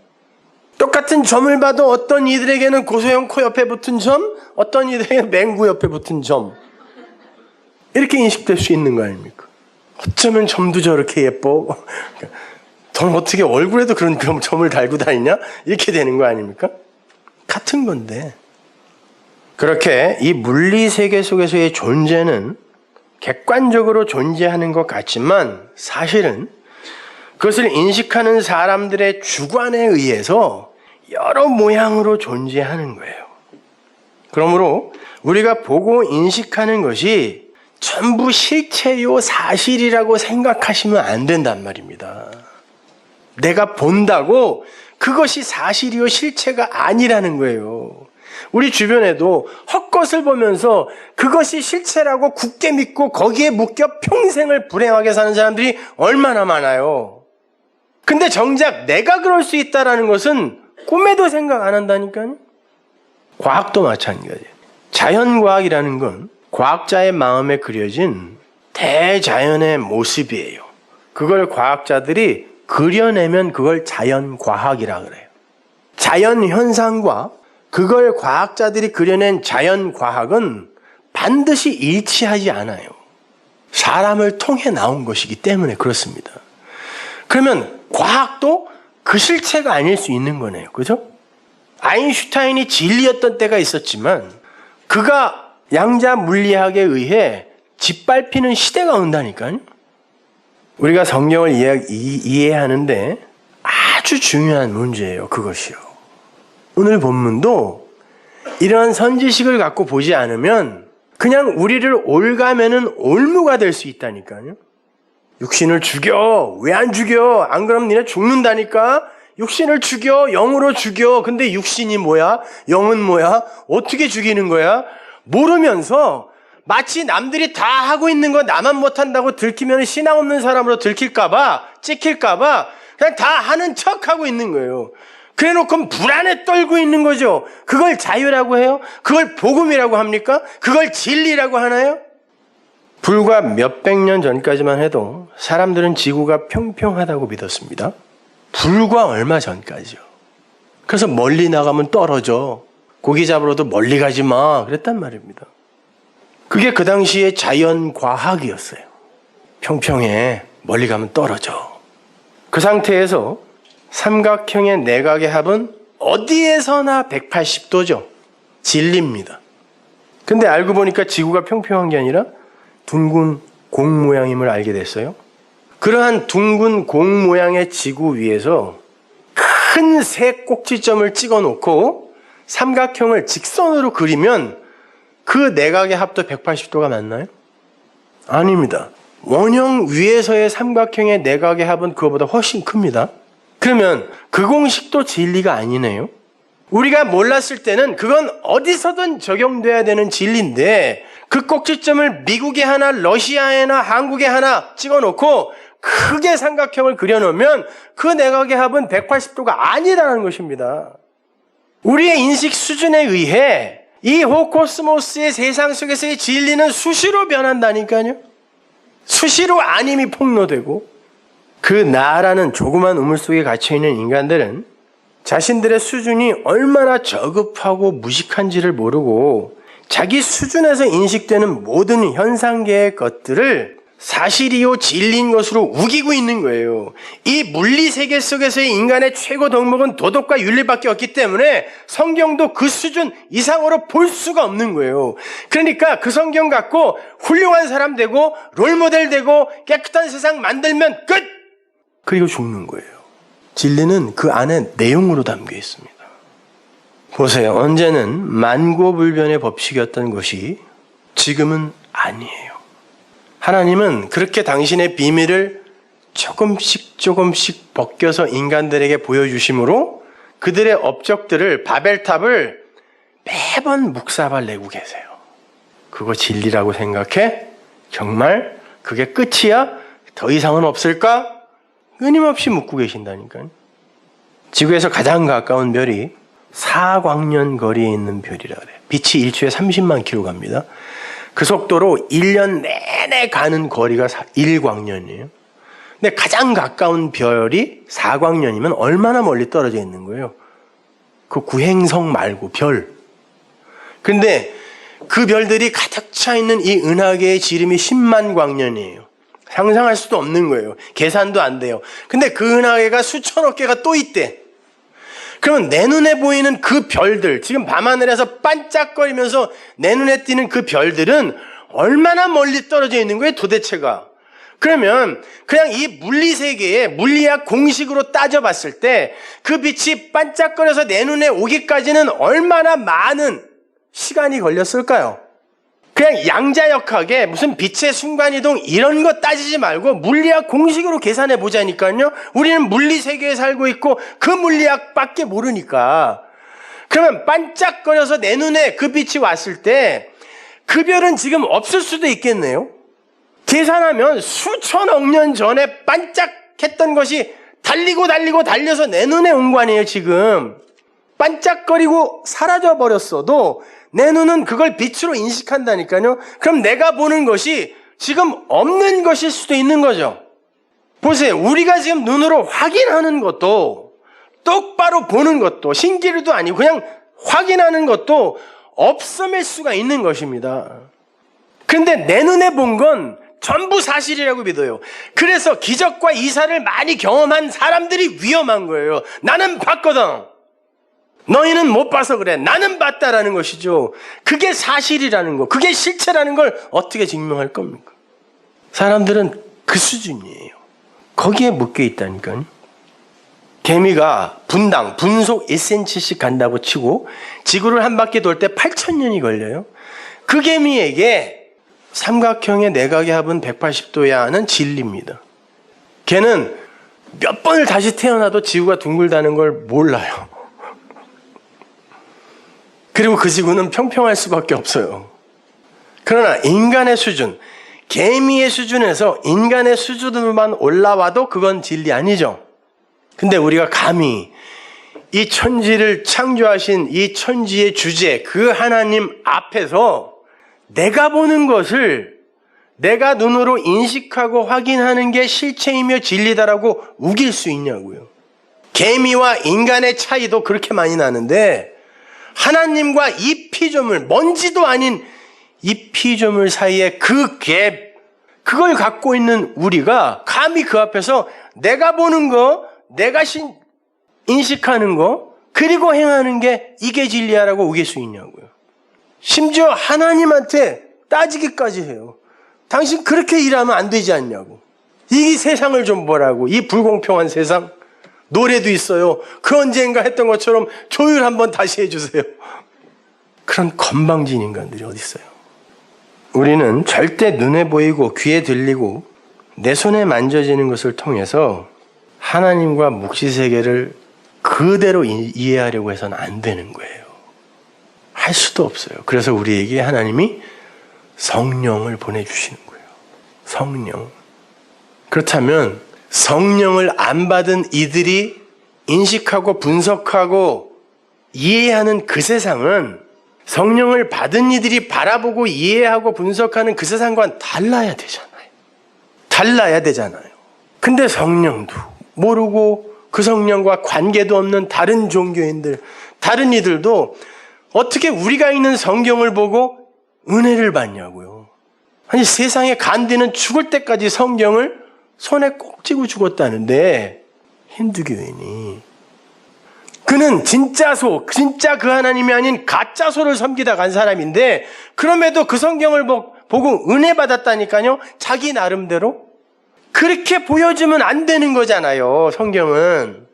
똑같은 점을 봐도 어떤 이들에게는 고소형 코 옆에 붙은 점, 어떤 이들에게는 맹구 옆에 붙은 점 이렇게 인식될 수 있는 거 아닙니까? 어쩌면 점도 저렇게 예뻐? 넌 어떻게 얼굴에도 그런 점을 달고 다니냐? 이렇게 되는 거 아닙니까? 같은 건데 그렇게 이 물리세계 속에서의 존재는 객관적으로 존재하는 것 같지만 사실은 그것을 인식하는 사람들의 주관에 의해서 여러 모양으로 존재하는 거예요. 그러므로 우리가 보고 인식하는 것이 전부 실체요 사실이라고 생각하시면 안 된단 말입니다. 내가 본다고 그것이 사실이요 실체가 아니라는 거예요. 우리 주변에도 헛것을 보면서 그것이 실체라고 굳게 믿고 거기에 묶여 평생을 불행하게 사는 사람들이 얼마나 많아요. 근데 정작 내가 그럴 수 있다는 것은 꿈에도 생각 안 한다니까요. 과학도 마찬가지예요. 자연과학이라는 건 과학자의 마음에 그려진 대자연의 모습이에요. 그걸 과학자들이 그려내면 그걸 자연과학이라 그래요. 자연현상과 그걸 과학자들이 그려낸 자연과학은 반드시 일치하지 않아요. 사람을 통해 나온 것이기 때문에 그렇습니다. 그러면 과학도 그 실체가 아닐 수 있는 거네요. 그죠? 아인슈타인이 진리였던 때가 있었지만 그가 양자 물리학에 의해 짓밟히는 시대가 온다니까요. 우리가 성경을 이해하는데 아주 중요한 문제예요. 그것이요. 오늘 본문도 이러한 선지식을 갖고 보지 않으면 그냥 우리를 올가매는 올무가 될 수 있다니까요. 육신을 죽여. 왜 안 죽여? 안 그러면 니네 죽는다니까? 육신을 죽여, 영으로 죽여. 근데 육신이 뭐야? 영은 뭐야? 어떻게 죽이는 거야? 모르면서 마치 남들이 다 하고 있는 거 나만 못한다고 들키면 신앙 없는 사람으로 들킬까봐, 찍힐까봐 그냥 다 하는 척하고 있는 거예요. 그래놓고 불안에 떨고 있는 거죠. 그걸 자유라고 해요? 그걸 복음이라고 합니까? 그걸 진리라고 하나요? 불과 몇백 년 전까지만 해도 사람들은 지구가 평평하다고 믿었습니다. 불과 얼마 전까지요. 그래서 멀리 나가면 떨어져. 고기 잡으러도 멀리 가지 마. 그랬단 말입니다. 그게 그 당시의 자연과학이었어요. 평평해. 멀리 가면 떨어져. 그 상태에서 삼각형의 내각의 합은 어디에서나 180도죠. 진리입니다. 근데 알고 보니까 지구가 평평한 게 아니라 둥근 공 모양임을 알게 됐어요. 그러한 둥근 공 모양의 지구 위에서 큰 새 꼭지점을 찍어 놓고 삼각형을 직선으로 그리면 그 내각의 합도 180도가 맞나요? 아닙니다. 원형 위에서의 삼각형의 내각의 합은 그거보다 훨씬 큽니다. 그러면 그 공식도 진리가 아니네요. 우리가 몰랐을 때는 그건 어디서든 적용돼야 되는 진리인데 그 꼭지점을 미국에 하나, 러시아에나 한국에 하나 찍어놓고 크게 삼각형을 그려놓으면 그 내각의 합은 180도가 아니라는 것입니다. 우리의 인식 수준에 의해 이 호코스모스의 세상 속에서의 진리는 수시로 변한다니까요. 수시로 아님이 폭로되고 그 나라는 조그만 우물 속에 갇혀있는 인간들은 자신들의 수준이 얼마나 저급하고 무식한지를 모르고 자기 수준에서 인식되는 모든 현상계의 것들을 사실이요 진리인 것으로 우기고 있는 거예요. 이 물리세계 속에서의 인간의 최고 덕목은 도덕과 윤리밖에 없기 때문에 성경도 그 수준 이상으로 볼 수가 없는 거예요. 그러니까 그 성경 갖고 훌륭한 사람 되고 롤모델 되고 깨끗한 세상 만들면 끝! 그리고 죽는 거예요. 진리는 그 안에 내용으로 담겨 있습니다. 보세요. 언제는 만고불변의 법칙이었던 것이 지금은 아니에요. 하나님은 그렇게 당신의 비밀을 조금씩 벗겨서 인간들에게 보여주심으로 그들의 업적들을 바벨탑을 매번 묵사발 내고 계세요. 그거 진리라고 생각해? 정말 그게 끝이야? 더 이상은 없을까? 끊임없이 묻고 계신다니까요. 지구에서 가장 가까운 별이 4광년 거리에 있는 별이라 그래요. 빛이 일초에 30만 킬로 갑니다. 그 속도로 1년 내내 가는 거리가 1광년이에요. 근데 가장 가까운 별이 4광년이면 얼마나 멀리 떨어져 있는 거예요? 그 구행성 말고 별. 근데 그 별들이 가득 차 있는 이 은하계의 지름이 10만 광년이에요. 상상할 수도 없는 거예요. 계산도 안 돼요. 근데 그 은하계가 수천억 개가 또 있대. 그러면 내 눈에 보이는 그 별들, 지금 밤하늘에서 반짝거리면서 내 눈에 띄는 그 별들은 얼마나 멀리 떨어져 있는 거예요, 도대체가? 그러면 그냥 이 물리세계의 물리학 공식으로 따져봤을 때 그 빛이 반짝거려서 내 눈에 오기까지는 얼마나 많은 시간이 걸렸을까요? 그냥 양자역학에 무슨 빛의 순간이동 이런 거 따지지 말고 물리학 공식으로 계산해 보자니까요. 우리는 물리세계에 살고 있고 그 물리학밖에 모르니까. 그러면 반짝거려서 내 눈에 그 빛이 왔을 때 그 별은 지금 없을 수도 있겠네요. 계산하면 수천억 년 전에 반짝했던 것이 달려서 내 눈에 온 거 아니에요, 지금. 반짝거리고 사라져 버렸어도 내 눈은 그걸 빛으로 인식한다니까요. 그럼 내가 보는 것이 지금 없는 것일 수도 있는 거죠. 보세요. 우리가 지금 눈으로 확인하는 것도 똑바로 보는 것도 신기루도 아니고 그냥 확인하는 것도 없음일 수가 있는 것입니다. 그런데 내 눈에 본 건 전부 사실이라고 믿어요. 그래서 기적과 이사를 많이 경험한 사람들이 위험한 거예요. 나는 봤거든. 너희는 못 봐서 그래. 나는 봤다라는 것이죠. 그게 사실이라는 거, 그게 실체라는 걸 어떻게 증명할 겁니까? 사람들은 그 수준이에요. 거기에 묶여 있다니까요. 개미가 분속 1cm씩 간다고 치고 지구를 한 바퀴 돌 때 8,000년이 걸려요. 그 개미에게 삼각형의 내각의 합은 180도야 하는 진리입니다. 걔는 몇 번을 다시 태어나도 지구가 둥글다는 걸 몰라요. 그리고 그 지구는 평평할 수밖에 없어요. 그러나 인간의 수준, 개미의 수준에서 인간의 수준으로만 올라와도 그건 진리 아니죠. 근데 우리가 감히 이 천지를 창조하신 이 천지의 주제, 그 하나님 앞에서 내가 보는 것을 내가 눈으로 인식하고 확인하는 게 실체이며 진리다라고 우길 수 있냐고요. 개미와 인간의 차이도 그렇게 많이 나는데 하나님과 이 피조물, 먼지도 아닌 이 피조물 사이에 그 갭, 그걸 갖고 있는 우리가 감히 그 앞에서 내가 보는 거, 내가 인식하는 거, 그리고 행하는 게 이게 진리야라고 우길 수 있냐고요. 심지어 하나님한테 따지기까지 해요. 당신 그렇게 일하면 안 되지 않냐고. 이 세상을 좀 보라고. 이 불공평한 세상. 노래도 있어요. 그 언젠가 했던 것처럼 조율 한번 다시 해주세요. 그런 건방진 인간들이 어디 있어요. 우리는 절대 눈에 보이고 귀에 들리고 내 손에 만져지는 것을 통해서 하나님과 묵시세계를 그대로 이해하려고 해서는 안 되는 거예요. 할 수도 없어요. 그래서 우리에게 하나님이 성령을 보내주시는 거예요. 성령. 그렇다면 성령을 안 받은 이들이 인식하고 분석하고 이해하는 그 세상은 성령을 받은 이들이 바라보고 이해하고 분석하는 그 세상과는 달라야 되잖아요. 달라야 되잖아요. 근데 성령도 모르고 그 성령과 관계도 없는 다른 종교인들, 다른 이들도 어떻게 우리가 있는 성경을 보고 은혜를 받냐고요. 아니 세상에 간디는 죽을 때까지 성경을 손에 꼭 쥐고 죽었다는데 힌두교인이 그는 진짜 그 하나님이 아닌 가짜 소를 섬기다 간 사람인데 그럼에도 그 성경을 보고 은혜 받았다니까요. 자기 나름대로 그렇게 보여주면 안 되는 거잖아요. 성경은.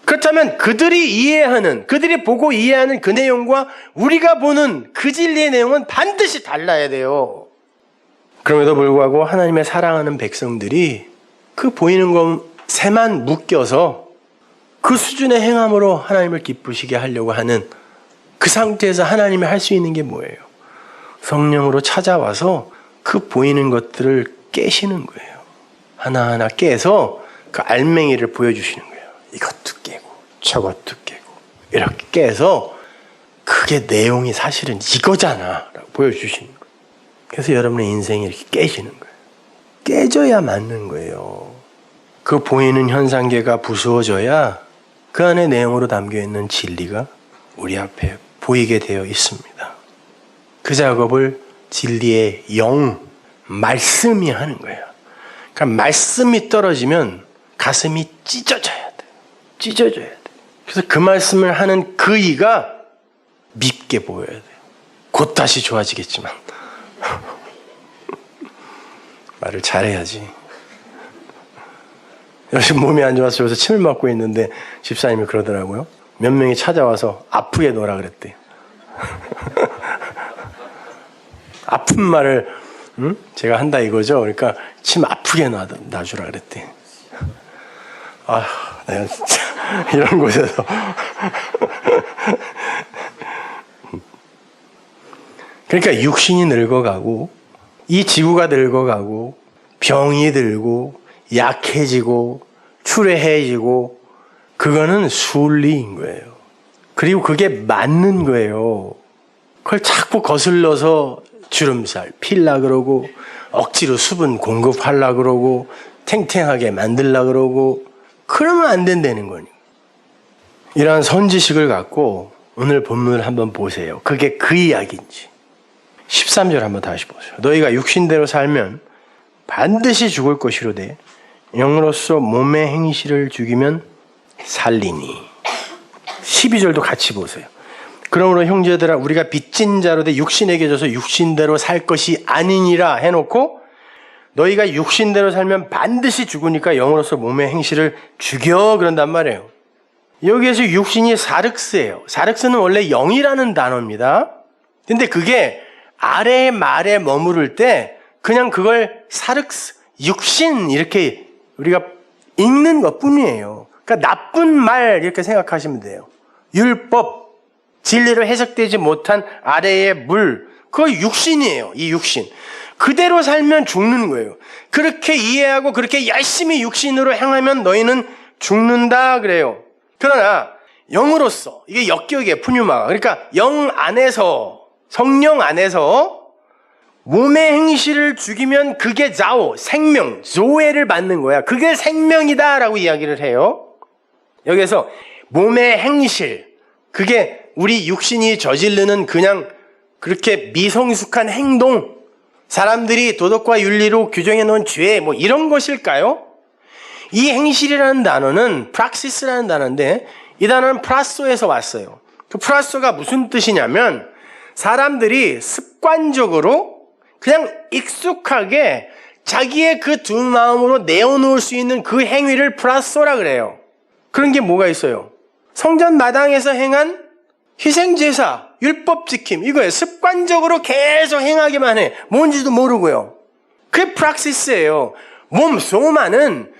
그렇다면 그들이 보고 이해하는 그 내용과 우리가 보는 그 진리의 내용은 반드시 달라야 돼요. 그럼에도 불구하고 하나님의 사랑하는 백성들이 그 보이는 것에만 묶여서 그 수준의 행함으로 하나님을 기쁘시게 하려고 하는 그 상태에서 하나님이 할 수 있는 게 뭐예요? 성령으로 찾아와서 그 보이는 것들을 깨시는 거예요. 하나하나 깨서 그 알맹이를 보여주시는 거예요. 이것도 깨고 저것도 깨고 이렇게 깨서 그게 내용이 사실은 이거잖아 라고 보여주시는 거예요. 그래서 여러분의 인생이 이렇게 깨지는 거예요. 깨져야 맞는 거예요. 그 보이는 현상계가 부수어져야 그 안에 내용으로 담겨있는 진리가 우리 앞에 보이게 되어 있습니다. 그 작업을 진리의 영, 말씀이 하는 거예요. 그러니까 말씀이 떨어지면 가슴이 찢어져야 돼요. 찢어져야 돼요. 그래서 그 말씀을 하는 그 이가 밉게 보여야 돼요. 곧 다시 좋아지겠지만 말을 잘해야지. 요즘 몸이 안 좋아서 여기서 침을 맞고 있는데 집사님이 그러더라고요. 몇 명이 찾아와서 아프게 놀아 그랬대요. 아픈 말을 제가 한다 이거죠. 그러니까 침 아프게 놔주라 그랬대. 아, 내가 진짜 이런 곳에서 그러니까 육신이 늙어가고 이 지구가 늙어가고 병이 들고 약해지고 추레해지고 그거는 순리인 거예요. 그리고 그게 맞는 거예요. 그걸 자꾸 거슬러서 주름살 필라 그러고 억지로 수분 공급하려 그러고 탱탱하게 만들려 그러고 그러면 안 된다는 거니. 이러한 선지식을 갖고 오늘 본문을 한번 보세요. 그게 그 이야기인지. 13절 한번 다시 보세요. 너희가 육신대로 살면 반드시 죽을 것이로되 영으로서 몸의 행실을 죽이면 살리니. 12절도 같이 보세요. 그러므로 형제들아 우리가 빚진 자로 돼 육신에게 져서 육신대로 살 것이 아니니라 해놓고 너희가 육신대로 살면 반드시 죽으니까 영으로서 몸의 행실을 죽여 그런단 말이에요. 여기에서 육신이 사륵스예요. 사륵스는 원래 영이라는 단어입니다. 근데 그게 아래의 말에 머무를 때 그냥 그걸 사륵스, 육신 이렇게 우리가 읽는 것뿐이에요. 그러니까 나쁜 말 이렇게 생각하시면 돼요. 율법, 진리로 해석되지 못한 아래의 물, 그거 육신이에요. 이 육신. 그대로 살면 죽는 거예요. 그렇게 이해하고 그렇게 열심히 육신으로 행하면 너희는 죽는다 그래요. 그러나 영으로서, 이게 역격이에요. 푸뉴마가. 그러니까 영 안에서, 성령 안에서 몸의 행실을 죽이면 그게 자오, 생명, 조회를 받는 거야. 그게 생명이다라고 이야기를 해요. 여기서 몸의 행실, 그게 우리 육신이 저지르는 그냥 그렇게 미성숙한 행동, 사람들이 도덕과 윤리로 규정해 놓은 죄, 뭐 이런 것일까요? 이 행실이라는 단어는 프락시스라는 단어인데, 이 단어는 프라소에서 왔어요. 그 프라소가 무슨 뜻이냐면 사람들이 습관적으로 그냥 익숙하게 자기의 그 두 마음으로 내어놓을 수 있는 그 행위를 프라소라 그래요. 그런 게 뭐가 있어요? 성전 마당에서 행한 희생제사, 율법 지킴, 이거예요. 습관적으로 계속 행하기만 해. 뭔지도 모르고요. 그게 프락시스예요. 몸, 소마는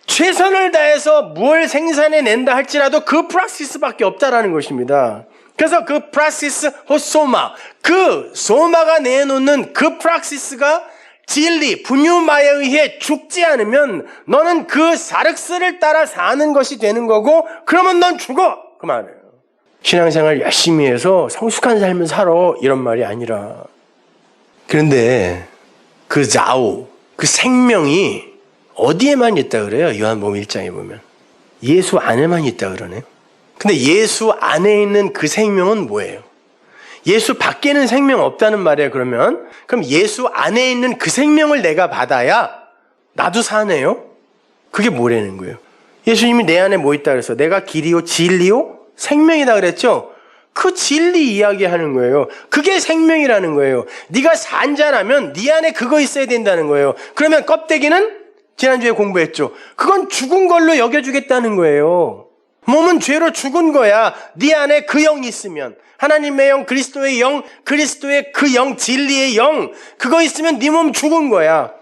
최선을 다해서 뭘 생산해낸다 할지라도 그 프락시스밖에 없다라는 것입니다. 그래서 그 프락시스 호소마, 그 소마가 내놓는 그 프락시스가 진리, 분유마에 의해 죽지 않으면 너는 그 사륵스를 따라 사는 것이 되는 거고, 그러면 넌 죽어! 그 말이에요. 신앙생활 열심히 해서 성숙한 삶을 살아, 이런 말이 아니라. 그런데 그 자오, 그 생명이 어디에만 있다 그래요? 요한복음 1장에 보면 예수 안에만 있다 그러네요. 근데 예수 안에 있는 그 생명은 뭐예요? 예수 밖에는 생명 없다는 말이에요. 그럼 예수 안에 있는 그 생명을 내가 받아야 나도 사네요? 그게 뭐라는 거예요? 예수님이 내 안에 뭐 있다 그래서 내가 길이요 진리요 생명이다 그랬죠? 그 진리 이야기하는 거예요. 그게 생명이라는 거예요. 네가 산자라면 네 안에 그거 있어야 된다는 거예요. 그러면 껍데기는 지난주에 공부했죠. 그건 죽은 걸로 여겨주겠다는 거예요. 몸은 죄로 죽은 거야. 네 안에 그 영이 있으면, 하나님의 영, 그리스도의 영, 그리스도의 그 영, 진리의 영, 그거 있으면 네 몸 죽은 거야.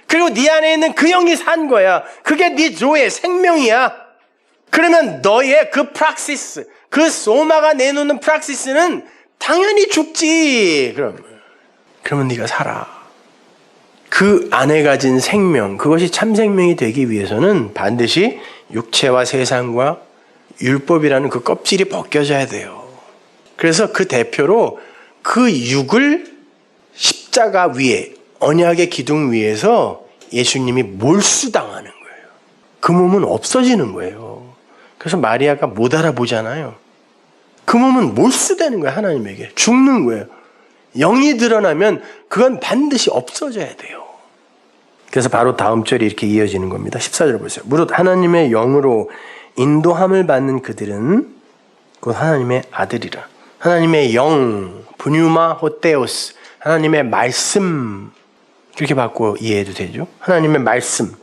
그리고 네 안에 있는 그 영이 산 거야. 그게 네 조의 생명이야. 그러면 너의 그 프락시스, 그 소마가 내놓는 프락시스는 당연히 죽지. 그러면 네가 살아. 그 안에 가진 생명, 그것이 참 생명이 되기 위해서는 반드시 육체와 세상과 율법이라는 그 껍질이 벗겨져야 돼요. 그래서 그 대표로 그 육을 십자가 위에, 언약의 기둥 위에서 예수님이 몰수당하는 거예요. 그 몸은 없어지는 거예요. 그래서 마리아가 못 알아보잖아요. 그 몸은 몰수되는 거예요. 하나님에게 죽는 거예요. 영이 드러나면 그건 반드시 없어져야 돼요. 그래서 바로 다음 절이 이렇게 이어지는 겁니다. 14절 보세요. 무릇 하나님의 영으로 인도함을 받는 그들은 곧 하나님의 아들이라. 하나님의 영, 분유마 호테오스, 하나님의 말씀, 그렇게 바꿔 이해해도 되죠. 하나님의 말씀,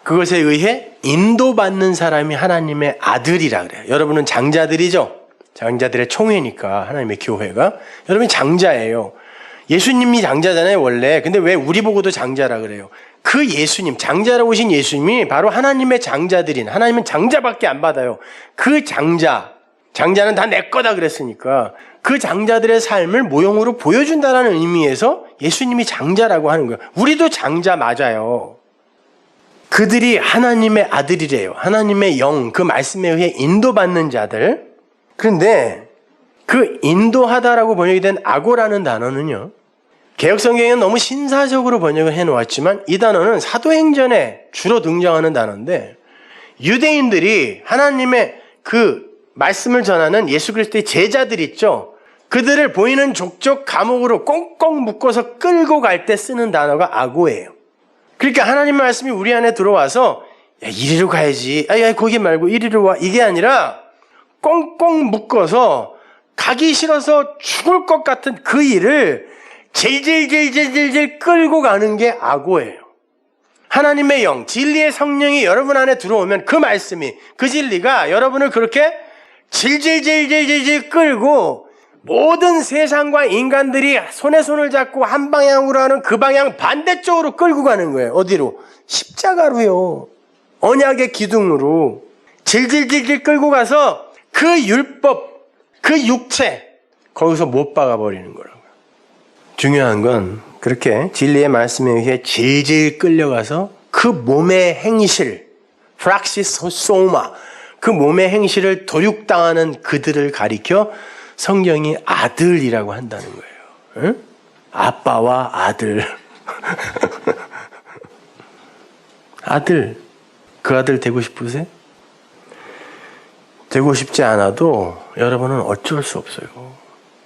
그것에 의해 인도받는 사람이 하나님의 아들이라 그래요. 여러분은 장자들이죠. 장자들의 총회니까 하나님의 교회가. 여러분이 장자예요. 예수님이 장자잖아요 원래. 근데 왜 우리 보고도 장자라 그래요? 그 예수님, 장자라고 오신 예수님이 바로 하나님의 장자들인, 하나님은 장자밖에 안 받아요. 그 장자는 다 내 거다 그랬으니까 그 장자들의 삶을 모형으로 보여준다는 의미에서 예수님이 장자라고 하는 거예요. 우리도 장자 맞아요. 그들이 하나님의 아들이래요. 하나님의 영, 그 말씀에 의해 인도받는 자들. 그런데 그 인도하다라고 번역이 된 아고라는 단어는요, 개혁성경에는 너무 신사적으로 번역을 해놓았지만 이 단어는 사도행전에 주로 등장하는 단어인데, 유대인들이 하나님의 그 말씀을 전하는 예수 그리스도의 제자들 있죠. 그들을 보이는 족족 감옥으로 꽁꽁 묶어서 끌고 갈 때 쓰는 단어가 아고예요. 그러니까 하나님의 말씀이 우리 안에 들어와서 야, 이리로 가야지. 야, 거기 말고 이리로 와. 이게 아니라 꽁꽁 묶어서 가기 싫어서 죽을 것 같은 그 일을 질질질질질질 끌고 가는 게 아고예요. 하나님의 영, 진리의 성령이 여러분 안에 들어오면 그 말씀이, 그 진리가 여러분을 그렇게 질질질질질질 끌고 모든 세상과 인간들이 손에 손을 잡고 한 방향으로 하는 그 방향 반대쪽으로 끌고 가는 거예요. 어디로? 십자가로요. 언약의 기둥으로 질질질질 끌고 가서 그 율법, 그 육체 거기서 못 박아버리는 거라고요. 중요한 건 그렇게 진리의 말씀에 의해 질질 끌려가서 그 몸의 행실, 프락시스 소마, 그 몸의 행실을 도륙당하는 그들을 가리켜 성경이 아들이라고 한다는 거예요. 응? 아빠와 아들. 아들, 그 아들 되고 싶으세요? 되고 싶지 않아도 여러분은 어쩔 수 없어요.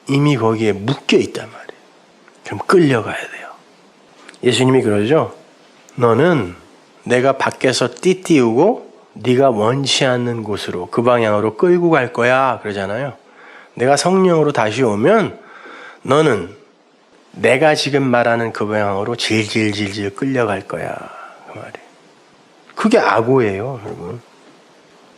이미 거기에 묶여 있단 말이에요. 그럼 끌려가야 돼요. 예수님이 그러죠. 너는 내가 밖에서 띠띠우고 네가 원치 않는 곳으로 그 방향으로 끌고 갈 거야 그러잖아요. 내가 성령으로 다시 오면 너는 내가 지금 말하는 그 방향으로 질질질질 끌려갈 거야 그 말이에요. 그게 악오예요, 여러분.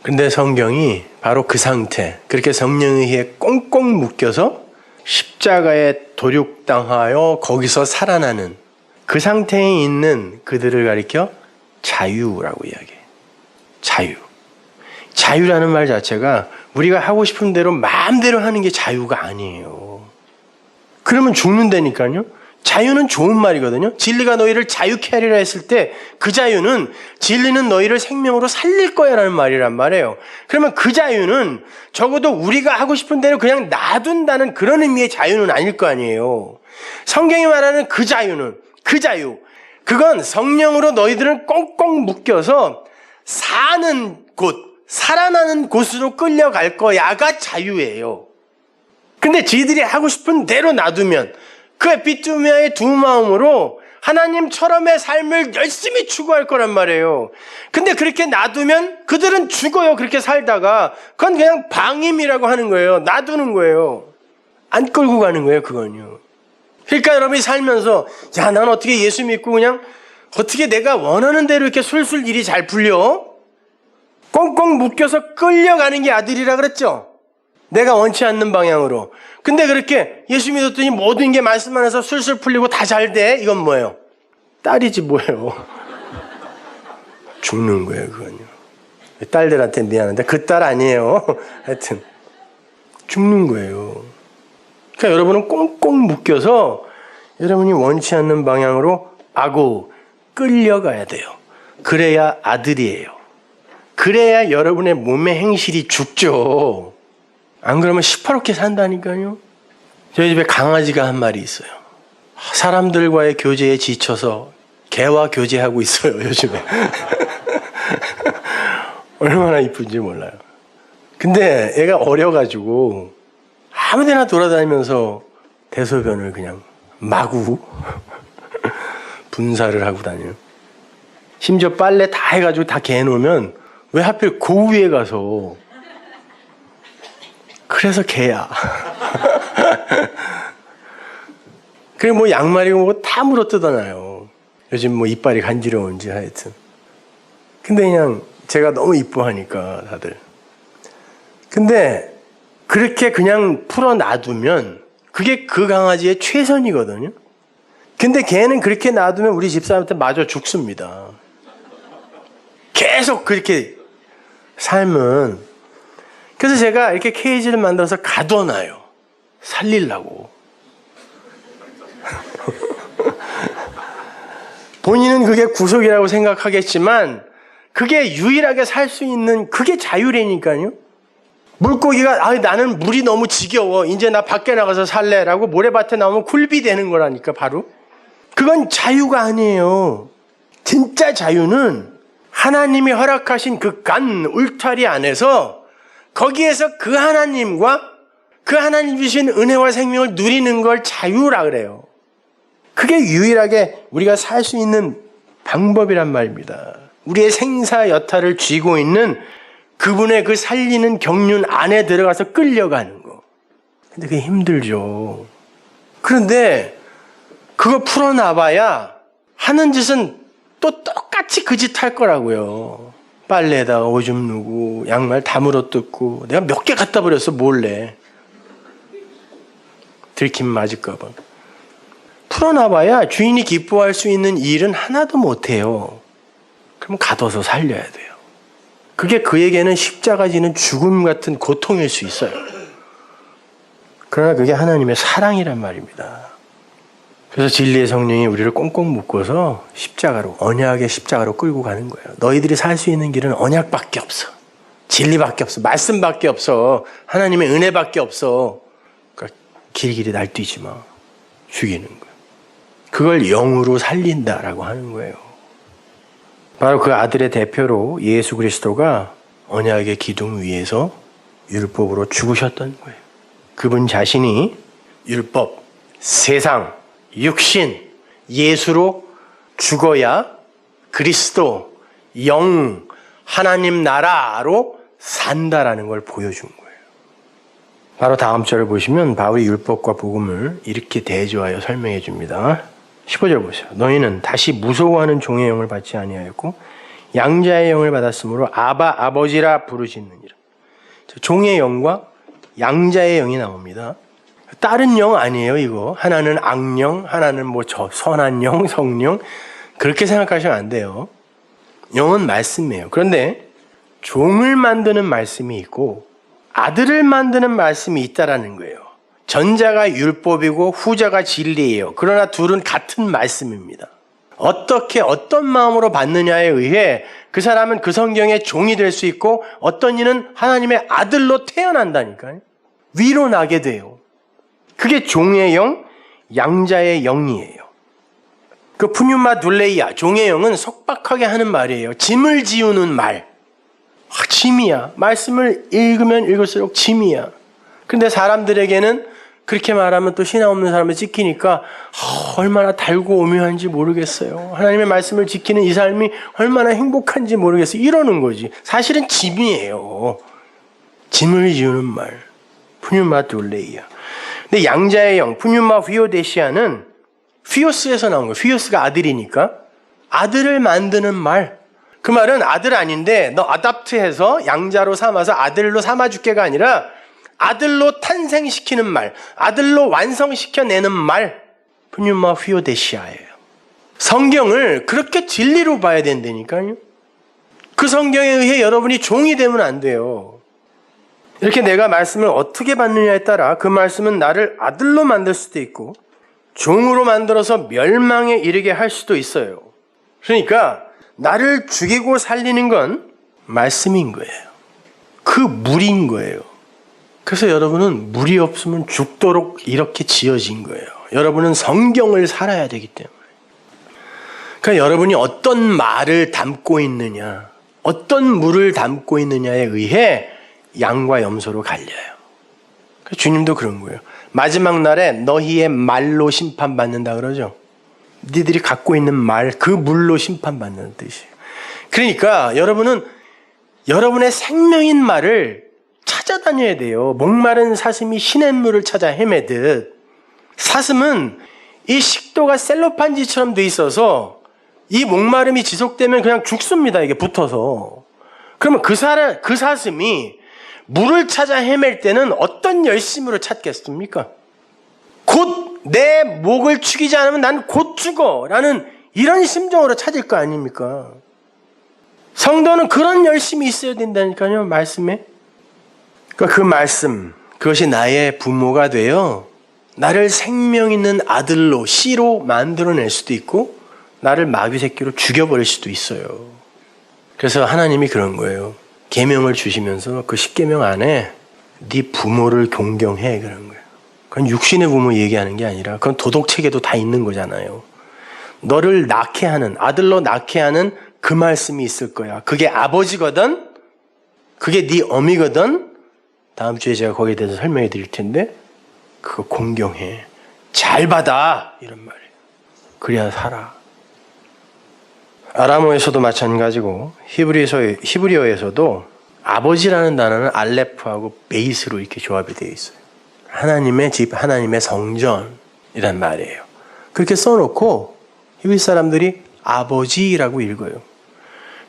근데 성경이 바로 그 상태, 그렇게 성령에 의해 꽁꽁 묶여서 십자가에 도륙당하여 거기서 살아나는 그 상태에 있는 그들을 가리켜 자유라고 이야기해요. 자유. 자유라는 말 자체가 우리가 하고 싶은 대로 마음대로 하는 게 자유가 아니에요. 그러면 죽는다니까요. 자유는 좋은 말이거든요. 진리가 너희를 자유케 하리라 했을 때 그 자유는 진리는 너희를 생명으로 살릴 거야 라는 말이란 말이에요. 그러면 그 자유는 적어도 우리가 하고 싶은 대로 그냥 놔둔다는 그런 의미의 자유는 아닐 거 아니에요. 성경이 말하는 그 자유는 그 자유. 그건 성령으로 너희들은 꽁꽁 묶여서 사는 곳, 살아나는 곳으로 끌려갈 거야가 자유예요. 근데 지들이 하고 싶은 대로 놔두면 그 에피투미아의 두 마음으로 하나님처럼의 삶을 열심히 추구할 거란 말이에요. 근데 그렇게 놔두면 그들은 죽어요. 그렇게 살다가 그건 그냥 방임이라고 하는 거예요. 놔두는 거예요. 안 끌고 가는 거예요. 그건요. 그러니까 여러분이 살면서 야, 난 어떻게 예수 믿고 그냥 어떻게 내가 원하는 대로 이렇게 술술 일이 잘 풀려? 꽁꽁 묶여서 끌려가는 게 아들이라 그랬죠. 내가 원치 않는 방향으로. 근데 그렇게 예수 믿었더니 모든 게 말씀 안에서 술술 풀리고 다 잘 돼? 이건 뭐예요? 딸이지 뭐예요. 죽는 거예요, 그건요. 딸들한테 미안한데 그 딸 아니에요. 하여튼 죽는 거예요. 그러니까 여러분은 꽁꽁 묶여서 여러분이 원치 않는 방향으로 끌려가야 돼요. 그래야 아들이에요. 그래야 여러분의 몸의 행실이 죽죠. 안 그러면 시퍼렇게 산다니까요. 저희 집에 강아지가 한 마리 있어요. 사람들과의 교제에 지쳐서 개와 교제하고 있어요, 요즘에. 얼마나 이쁜지 몰라요. 근데 애가 어려가지고 아무데나 돌아다니면서 대소변을 그냥 마구 분사를 하고 다녀요. 심지어 빨래 다 해가지고 다 개놓으면 왜 하필 그 위에 가서 그래서 개야. 그리고 뭐 양말이고 뭐 다 물어 뜯어놔요. 요즘 뭐 이빨이 간지러운지 하여튼. 근데 그냥 제가 너무 이뻐하니까 다들. 근데 그렇게 그냥 풀어 놔두면 그게 그 강아지의 최선이거든요. 근데 걔는 그렇게 놔두면 우리 집사람한테 마저 죽습니다. 계속 그렇게 삶은. 그래서 제가 이렇게 케이지를 만들어서 가둬놔요. 살리려고. 본인은 그게 구속이라고 생각하겠지만 그게 유일하게 살 수 있는 그게 자유라니까요. 물고기가 나는 물이 너무 지겨워. 이제 나 밖에 나가서 살래라고 모래밭에 나오면 굴비 되는 거라니까 바로. 그건 자유가 아니에요. 진짜 자유는 하나님이 허락하신 그 간 울타리 안에서 거기에서 그 하나님과 그 하나님 주신 은혜와 생명을 누리는 걸 자유라 그래요. 그게 유일하게 우리가 살 수 있는 방법이란 말입니다. 우리의 생사 여타를 쥐고 있는 그분의 그 살리는 경륜 안에 들어가서 끌려가는 거. 근데 그게 힘들죠. 그런데 그거 풀어놔봐야 하는 짓은 또 똑같이 그 짓 할 거라고요. 빨래에다가 오줌 누고 양말 다 물어뜯고 내가 몇 개 갖다 버렸어 몰래. 들킴 맞을까 봐. 풀어놔봐야 주인이 기뻐할 수 있는 일은 하나도 못해요. 그럼 가둬서 살려야 돼요. 그게 그에게는 십자가 지는 죽음 같은 고통일 수 있어요. 그러나 그게 하나님의 사랑이란 말입니다. 그래서 진리의 성령이 우리를 꽁꽁 묶어서 십자가로, 언약의 십자가로 끌고 가는 거예요. 너희들이 살 수 있는 길은 언약밖에 없어. 진리밖에 없어. 말씀밖에 없어. 하나님의 은혜밖에 없어. 그러니까 길이 날뛰지 마. 죽이는 거예요. 그걸 영으로 살린다라고 하는 거예요. 바로 그 아들의 대표로 예수 그리스도가 언약의 기둥 위에서 율법으로 죽으셨던 거예요. 그분 자신이 율법, 세상, 육신, 예수로 죽어야 그리스도, 영, 하나님 나라로 산다라는 걸 보여준 거예요. 바로 다음 절을 보시면 바울이 율법과 복음을 이렇게 대조하여 설명해 줍니다. 15절 보세요. 너희는 다시 무서워하는 종의 영을 받지 아니하였고 양자의 영을 받았으므로 아바 아버지라 부르시느니라. 종의 영과 양자의 영이 나옵니다. 다른 영 아니에요, 이거. 하나는 악령, 하나는 선한 영, 성령. 그렇게 생각하시면 안 돼요. 영은 말씀이에요. 그런데 종을 만드는 말씀이 있고 아들을 만드는 말씀이 있다라는 거예요. 전자가 율법이고 후자가 진리예요. 그러나 둘은 같은 말씀입니다. 어떻게 어떤 마음으로 받느냐에 의해 그 사람은 그 성경의 종이 될 수 있고 어떤 이는 하나님의 아들로 태어난다니까요. 위로 나게 돼요. 그게 종의 영, 양자의 영이에요. 그 푸뉴마 둘레이아, 종의 영은 속박하게 하는 말이에요. 짐을 지우는 말. 짐이야. 말씀을 읽으면 읽을수록 짐이야. 근데 사람들에게는 그렇게 말하면 또 신앙 없는 사람을 지키니까 얼마나 달고 오묘한지 모르겠어요. 하나님의 말씀을 지키는 이 삶이 얼마나 행복한지 모르겠어요. 이러는 거지. 사실은 짐이에요. 짐을 지우는 말. 푸뉴마 둘레이아. 근데 양자의 영, 푸뉴마 휘오데시아는 휘오스에서 나온 거예요. 휘오스가 아들이니까. 아들을 만드는 말. 그 말은 아들 아닌데 너 아답트해서 양자로 삼아서 아들로 삼아줄게가 아니라 아들로 탄생시키는 말, 아들로 완성시켜내는 말, 푸뉴마 휘오데시아예요. 성경을 그렇게 진리로 봐야 된다니까요. 그 성경에 의해 여러분이 종이 되면 안 돼요. 이렇게 내가 말씀을 어떻게 받느냐에 따라 그 말씀은 나를 아들로 만들 수도 있고 종으로 만들어서 멸망에 이르게 할 수도 있어요. 그러니까 나를 죽이고 살리는 건 말씀인 거예요. 그 물인 거예요. 그래서 여러분은 물이 없으면 죽도록 이렇게 지어진 거예요. 여러분은 성경을 살아야 되기 때문에. 그러니까 여러분이 어떤 말을 담고 있느냐, 어떤 물을 담고 있느냐에 의해 양과 염소로 갈려요. 주님도 그런 거예요. 마지막 날에 너희의 말로 심판받는다 그러죠. 니들이 갖고 있는 말, 그 물로 심판받는 뜻이에요. 그러니까 여러분은 여러분의 생명인 말을 찾아다녀야 돼요. 목마른 사슴이 시냇물을 찾아 헤매듯 사슴은 이 식도가 셀로판지처럼 돼 있어서 이 목마름이 지속되면 그냥 죽습니다. 이게 붙어서. 그러면 그 사슴이 물을 찾아 헤맬 때는 어떤 열심으로 찾겠습니까? 곧 내 목을 축이지 않으면 난 곧 죽어 라는 이런 심정으로 찾을 거 아닙니까? 성도는 그런 열심이 있어야 된다니까요. 말씀에. 그러니까 그 말씀, 그것이 나의 부모가 되어 나를 생명 있는 아들로, 씨로 만들어낼 수도 있고 나를 마귀 새끼로 죽여버릴 수도 있어요. 그래서 하나님이 그런 거예요. 계명을 주시면서 그 10계명 안에 네 부모를 존경해 그런 거예요. 그건 육신의 부모 얘기하는 게 아니라 그건 도덕책에도 다 있는 거잖아요. 너를 낳게 하는, 아들로 낳게 하는 그 말씀이 있을 거야. 그게 아버지거든, 그게 네 어미거든. 다음 주에 제가 거기에 대해서 설명해 드릴 텐데 그거 공경해. 잘 받아. 이런 말이에요. 그래야 살아. 아람어에서도 마찬가지고 히브리어에서도 아버지라는 단어는 알레프하고 베이스로 이렇게 조합이 되어 있어요. 하나님의 집, 하나님의 성전이란 말이에요. 그렇게 써놓고 히브리 사람들이 아버지라고 읽어요.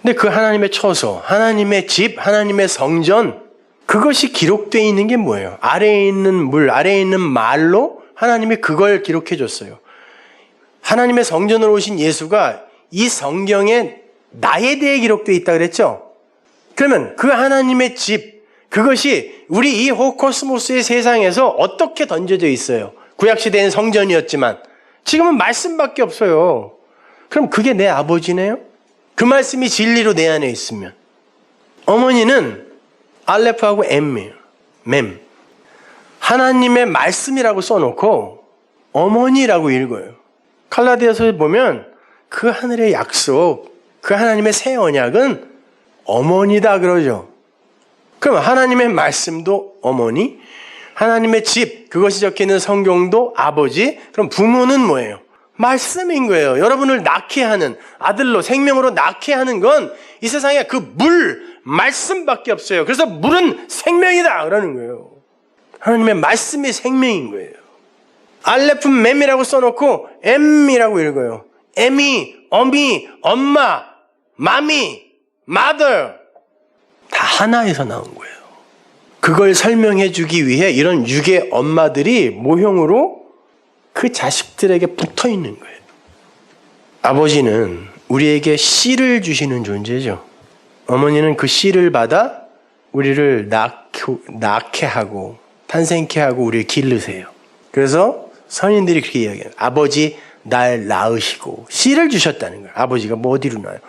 근데 그 하나님의 처소, 하나님의 집, 하나님의 성전, 그것이 기록되어 있는 게 뭐예요? 아래에 있는 물, 아래에 있는 말로 하나님이 그걸 기록해 줬어요. 하나님의 성전으로 오신 예수가 이 성경에 나에 대해 기록되어 있다 그랬죠? 그러면 그 하나님의 집, 그것이 우리 이 호코스모스의 세상에서 어떻게 던져져 있어요? 구약시대엔 성전이었지만 지금은 말씀밖에 없어요. 그럼 그게 내 아버지네요? 그 말씀이 진리로 내 안에 있으면. 어머니는 알레프하고 엠이에요. 맴. 하나님의 말씀이라고 써놓고 어머니라고 읽어요. 갈라디아서에 보면 그 하늘의 약속, 그 하나님의 새 언약은 어머니다 그러죠. 그럼 하나님의 말씀도 어머니, 하나님의 집, 그것이 적혀있는 성경도 아버지, 그럼 부모는 뭐예요? 말씀인 거예요. 여러분을 낳게 하는, 아들로 생명으로 낳게 하는 건 이 세상에 그 물, 말씀밖에 없어요. 그래서 물은 생명이다 그러는 거예요. 하나님의 말씀이 생명인 거예요. 알레프 맴이라고 써놓고 엠이라고 읽어요. 엠이, 어미, 엄마, 마미, mother 다 하나에서 나온 거예요. 그걸 설명해 주기 위해 이런 육의 엄마들이 모형으로 그 자식들에게 붙어 있는 거예요. 아버지는 우리에게 씨를 주시는 존재죠. 어머니는 그 씨를 받아 우리를 낳게 하고 탄생케 하고 우리를 기르세요. 그래서 선인들이 그렇게 이야기해요. 아버지 날 낳으시고 씨를 주셨다는 거예요. 아버지가 뭐 어디로 낳아요?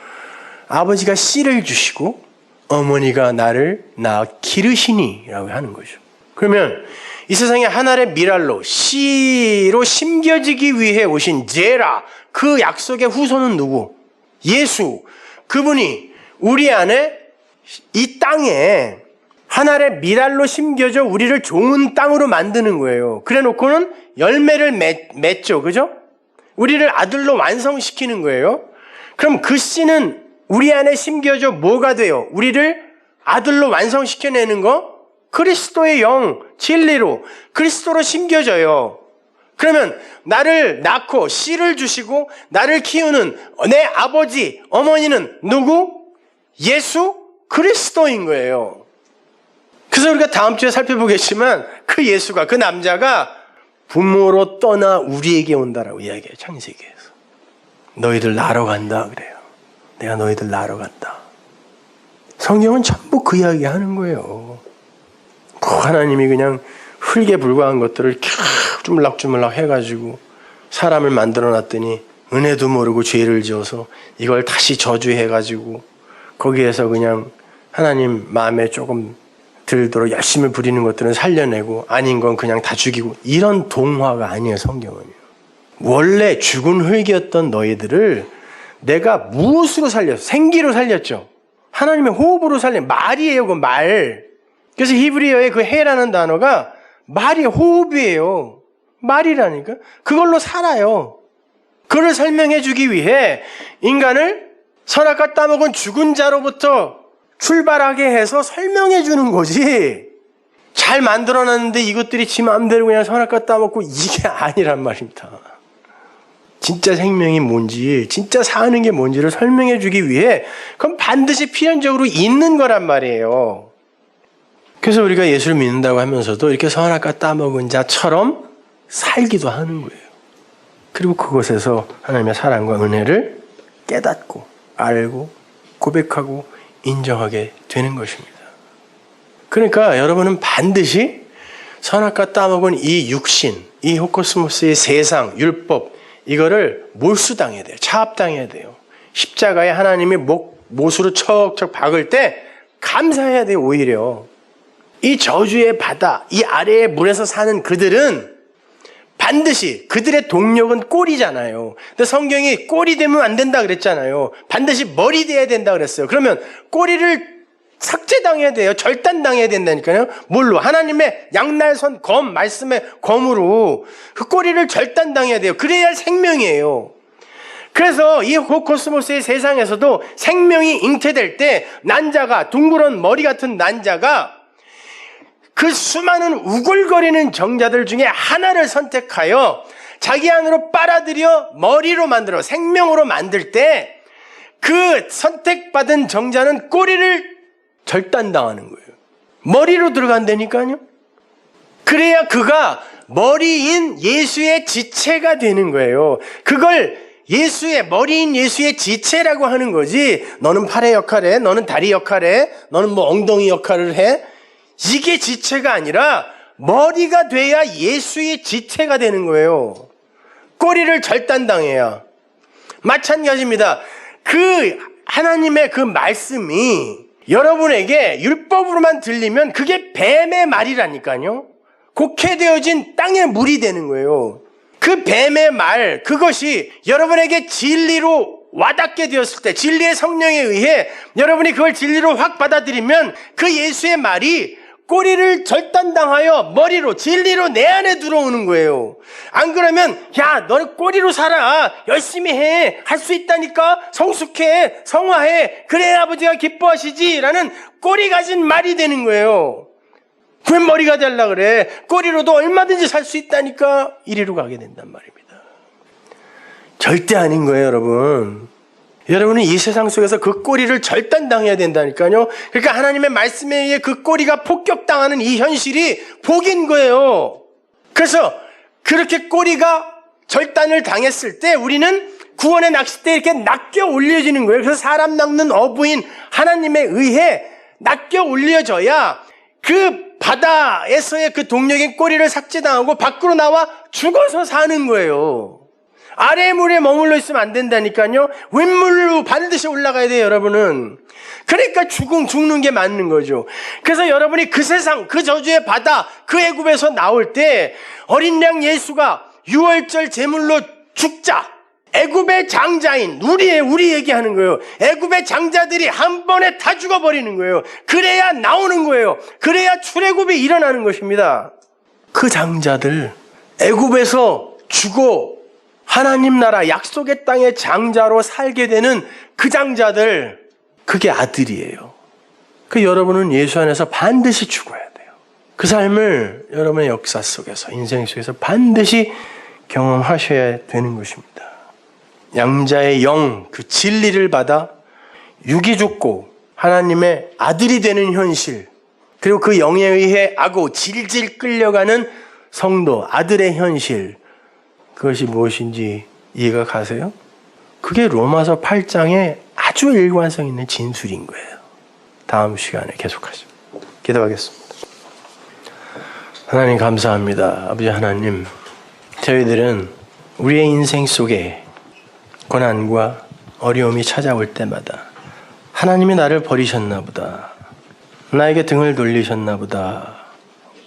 아버지가 씨를 주시고 어머니가 나를 낳아 기르시니 라고 하는 거죠. 그러면 이 세상에 하나의 미랄로 씨로 심겨지기 위해 오신 제라, 그 약속의 후손은 누구? 예수. 그분이 우리 안에 이 땅에 하나의 미랄로 심겨져 우리를 좋은 땅으로 만드는 거예요. 그래 놓고는 열매를 맺죠. 그죠? 우리를 아들로 완성시키는 거예요. 그럼 그 씨는 우리 안에 심겨져 뭐가 돼요? 우리를 아들로 완성시켜내는 거? 그리스도의 영, 진리로 그리스도로 심겨져요. 그러면 나를 낳고 씨를 주시고 나를 키우는 내 아버지, 어머니는 누구? 예수 그리스도인 거예요. 그래서 우리가 다음 주에 살펴보겠지만 그 예수가, 그 남자가 부모로 떠나 우리에게 온다라고 이야기해요. 창세기에서. 너희들 낳으러 간다 그래요. 내가 너희들 낳으러 간다. 성경은 전부 그 이야기 하는 거예요. 하나님이 그냥 흙에 불과한 것들을 주물락주물락 해가지고 사람을 만들어 놨더니 은혜도 모르고 죄를 지어서 이걸 다시 저주해가지고 거기에서 그냥 하나님 마음에 조금 들도록 열심히 부리는 것들은 살려내고 아닌 건 그냥 다 죽이고, 이런 동화가 아니에요. 성경은요. 원래 죽은 흙이었던 너희들을 내가 무엇으로 살렸어? 생기로 살렸죠. 하나님의 호흡으로 살린 말이에요. 그 말. 그래서 히브리어의 그 해라는 단어가 말이 호흡이에요. 말이라니까. 그걸로 살아요. 그걸 설명해 주기 위해 인간을 선악과 따먹은 죽은 자로부터 출발하게 해서 설명해 주는 거지. 잘 만들어놨는데 이것들이 지 마음대로 그냥 선악과 따먹고 이게 아니란 말입니다. 진짜 생명이 뭔지, 진짜 사는 게 뭔지를 설명해 주기 위해 그건 반드시 필연적으로 있는 거란 말이에요. 그래서 우리가 예수를 믿는다고 하면서도 이렇게 선악과 따먹은 자처럼 살기도 하는 거예요. 그리고 그곳에서 하나님의 사랑과 은혜를 깨닫고 알고 고백하고 인정하게 되는 것입니다. 그러니까 여러분은 반드시 선악과 따먹은 이 육신, 이 호코스모스의 세상, 율법, 이거를 몰수당해야 돼요. 차압당해야 돼요. 십자가에 하나님이 못으로 척척 박을 때 감사해야 돼요. 오히려 이 저주의 바다, 이 아래의 물에서 사는 그들은 반드시, 그들의 동력은 꼴이잖아요. 근데 성경이 꼴이 되면 안 된다 그랬잖아요. 반드시 머리 돼야 된다 그랬어요. 그러면 꼬리를 삭제당해야 돼요. 절단당해야 된다니까요. 뭘로? 하나님의 양날선 검, 말씀의 검으로 그 꼬리를 절단당해야 돼요. 그래야 생명이에요. 그래서 이 코스모스의 세상에서도 생명이 잉태될 때 난자가, 둥그런 머리 같은 난자가 그 수많은 우글거리는 정자들 중에 하나를 선택하여 자기 안으로 빨아들여 머리로 만들어 생명으로 만들 때 그 선택받은 정자는 꼬리를 절단당하는 거예요. 머리로 들어간다니까요. 그래야 그가 머리인 예수의 지체가 되는 거예요. 그걸 예수의 머리인 예수의 지체라고 하는 거지. 너는 팔의 역할을 해, 너는 다리 역할을 해, 너는 뭐 엉덩이 역할을 해. 이게 지체가 아니라 머리가 돼야 예수의 지체가 되는 거예요. 꼬리를 절단당해야. 마찬가지입니다. 그 하나님의 그 말씀이 여러분에게 율법으로만 들리면 그게 뱀의 말이라니까요. 곡해되어진 땅의 물이 되는 거예요. 그 뱀의 말, 그것이 여러분에게 진리로 와닿게 되었을 때, 진리의 성령에 의해 여러분이 그걸 진리로 확 받아들이면 그 예수의 말이 꼬리를 절단당하여 머리로, 진리로 내 안에 들어오는 거예요. 안 그러면 야, 너는 꼬리로 살아, 열심히 해, 할 수 있다니까, 성숙해, 성화해, 그래야 아버지가 기뻐하시지 라는 꼬리 가진 말이 되는 거예요. 왜 머리가 되려고 그래? 꼬리로도 얼마든지 살 수 있다니까. 이리로 가게 된단 말입니다. 절대 아닌 거예요, 여러분. 여러분은 이 세상 속에서 그 꼬리를 절단당해야 된다니까요. 그러니까 하나님의 말씀에 의해 그 꼬리가 폭격당하는 이 현실이 복인 거예요. 그래서 그렇게 꼬리가 절단을 당했을 때 우리는 구원의 낚싯대에 이렇게 낚여 올려지는 거예요. 그래서 사람 낚는 어부인 하나님에 의해 낚여 올려져야 그 바다에서의 그 동력인 꼬리를 삭제당하고 밖으로 나와 죽어서 사는 거예요. 아래 물에 머물러 있으면 안 된다니까요. 윗물로 반드시 올라가야 돼요, 여러분은. 그러니까 죽는 게 맞는 거죠. 그래서 여러분이 그 세상, 그 저주의 바다, 그 애굽에서 나올 때 어린 양 예수가 유월절 제물로 죽자. 애굽의 장자인 우리 얘기하는 거예요. 애굽의 장자들이 한 번에 다 죽어버리는 거예요. 그래야 나오는 거예요. 그래야 출애굽이 일어나는 것입니다. 그 장자들, 애굽에서 죽어 하나님 나라 약속의 땅의 장자로 살게 되는 그 장자들, 그게 아들이에요. 그 여러분은 예수 안에서 반드시 죽어야 돼요. 그 삶을 여러분의 역사 속에서, 인생 속에서 반드시 경험하셔야 되는 것입니다. 양자의 영, 그 진리를 받아 육이 죽고 하나님의 아들이 되는 현실, 그리고 그 영에 의해 아고 질질 끌려가는 성도, 아들의 현실, 그것이 무엇인지 이해가 가세요? 그게 로마서 8장에 아주 일관성 있는 진술인 거예요. 다음 시간에 계속하죠. 기도하겠습니다. 하나님 감사합니다. 아버지 하나님, 저희들은 우리의 인생 속에 고난과 어려움이 찾아올 때마다 하나님이 나를 버리셨나 보다, 나에게 등을 돌리셨나 보다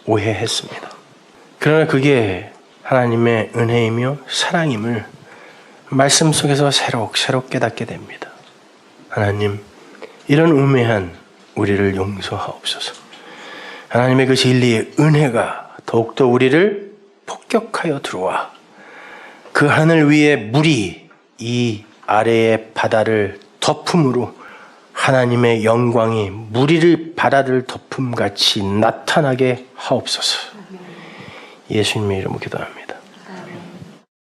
오해했습니다. 그러나 그게 하나님의 은혜이며 사랑임을 말씀 속에서 새록 깨닫게 됩니다. 하나님, 이런 우매한 우리를 용서하옵소서. 하나님의 그 진리의 은혜가 더욱더 우리를 폭격하여 들어와 그 하늘 위에 물이 이 아래의 바다를 덮음으로 하나님의 영광이 무리를 바다를 덮음같이 나타나게 하옵소서. 예수님의 이름으로 기도합니다.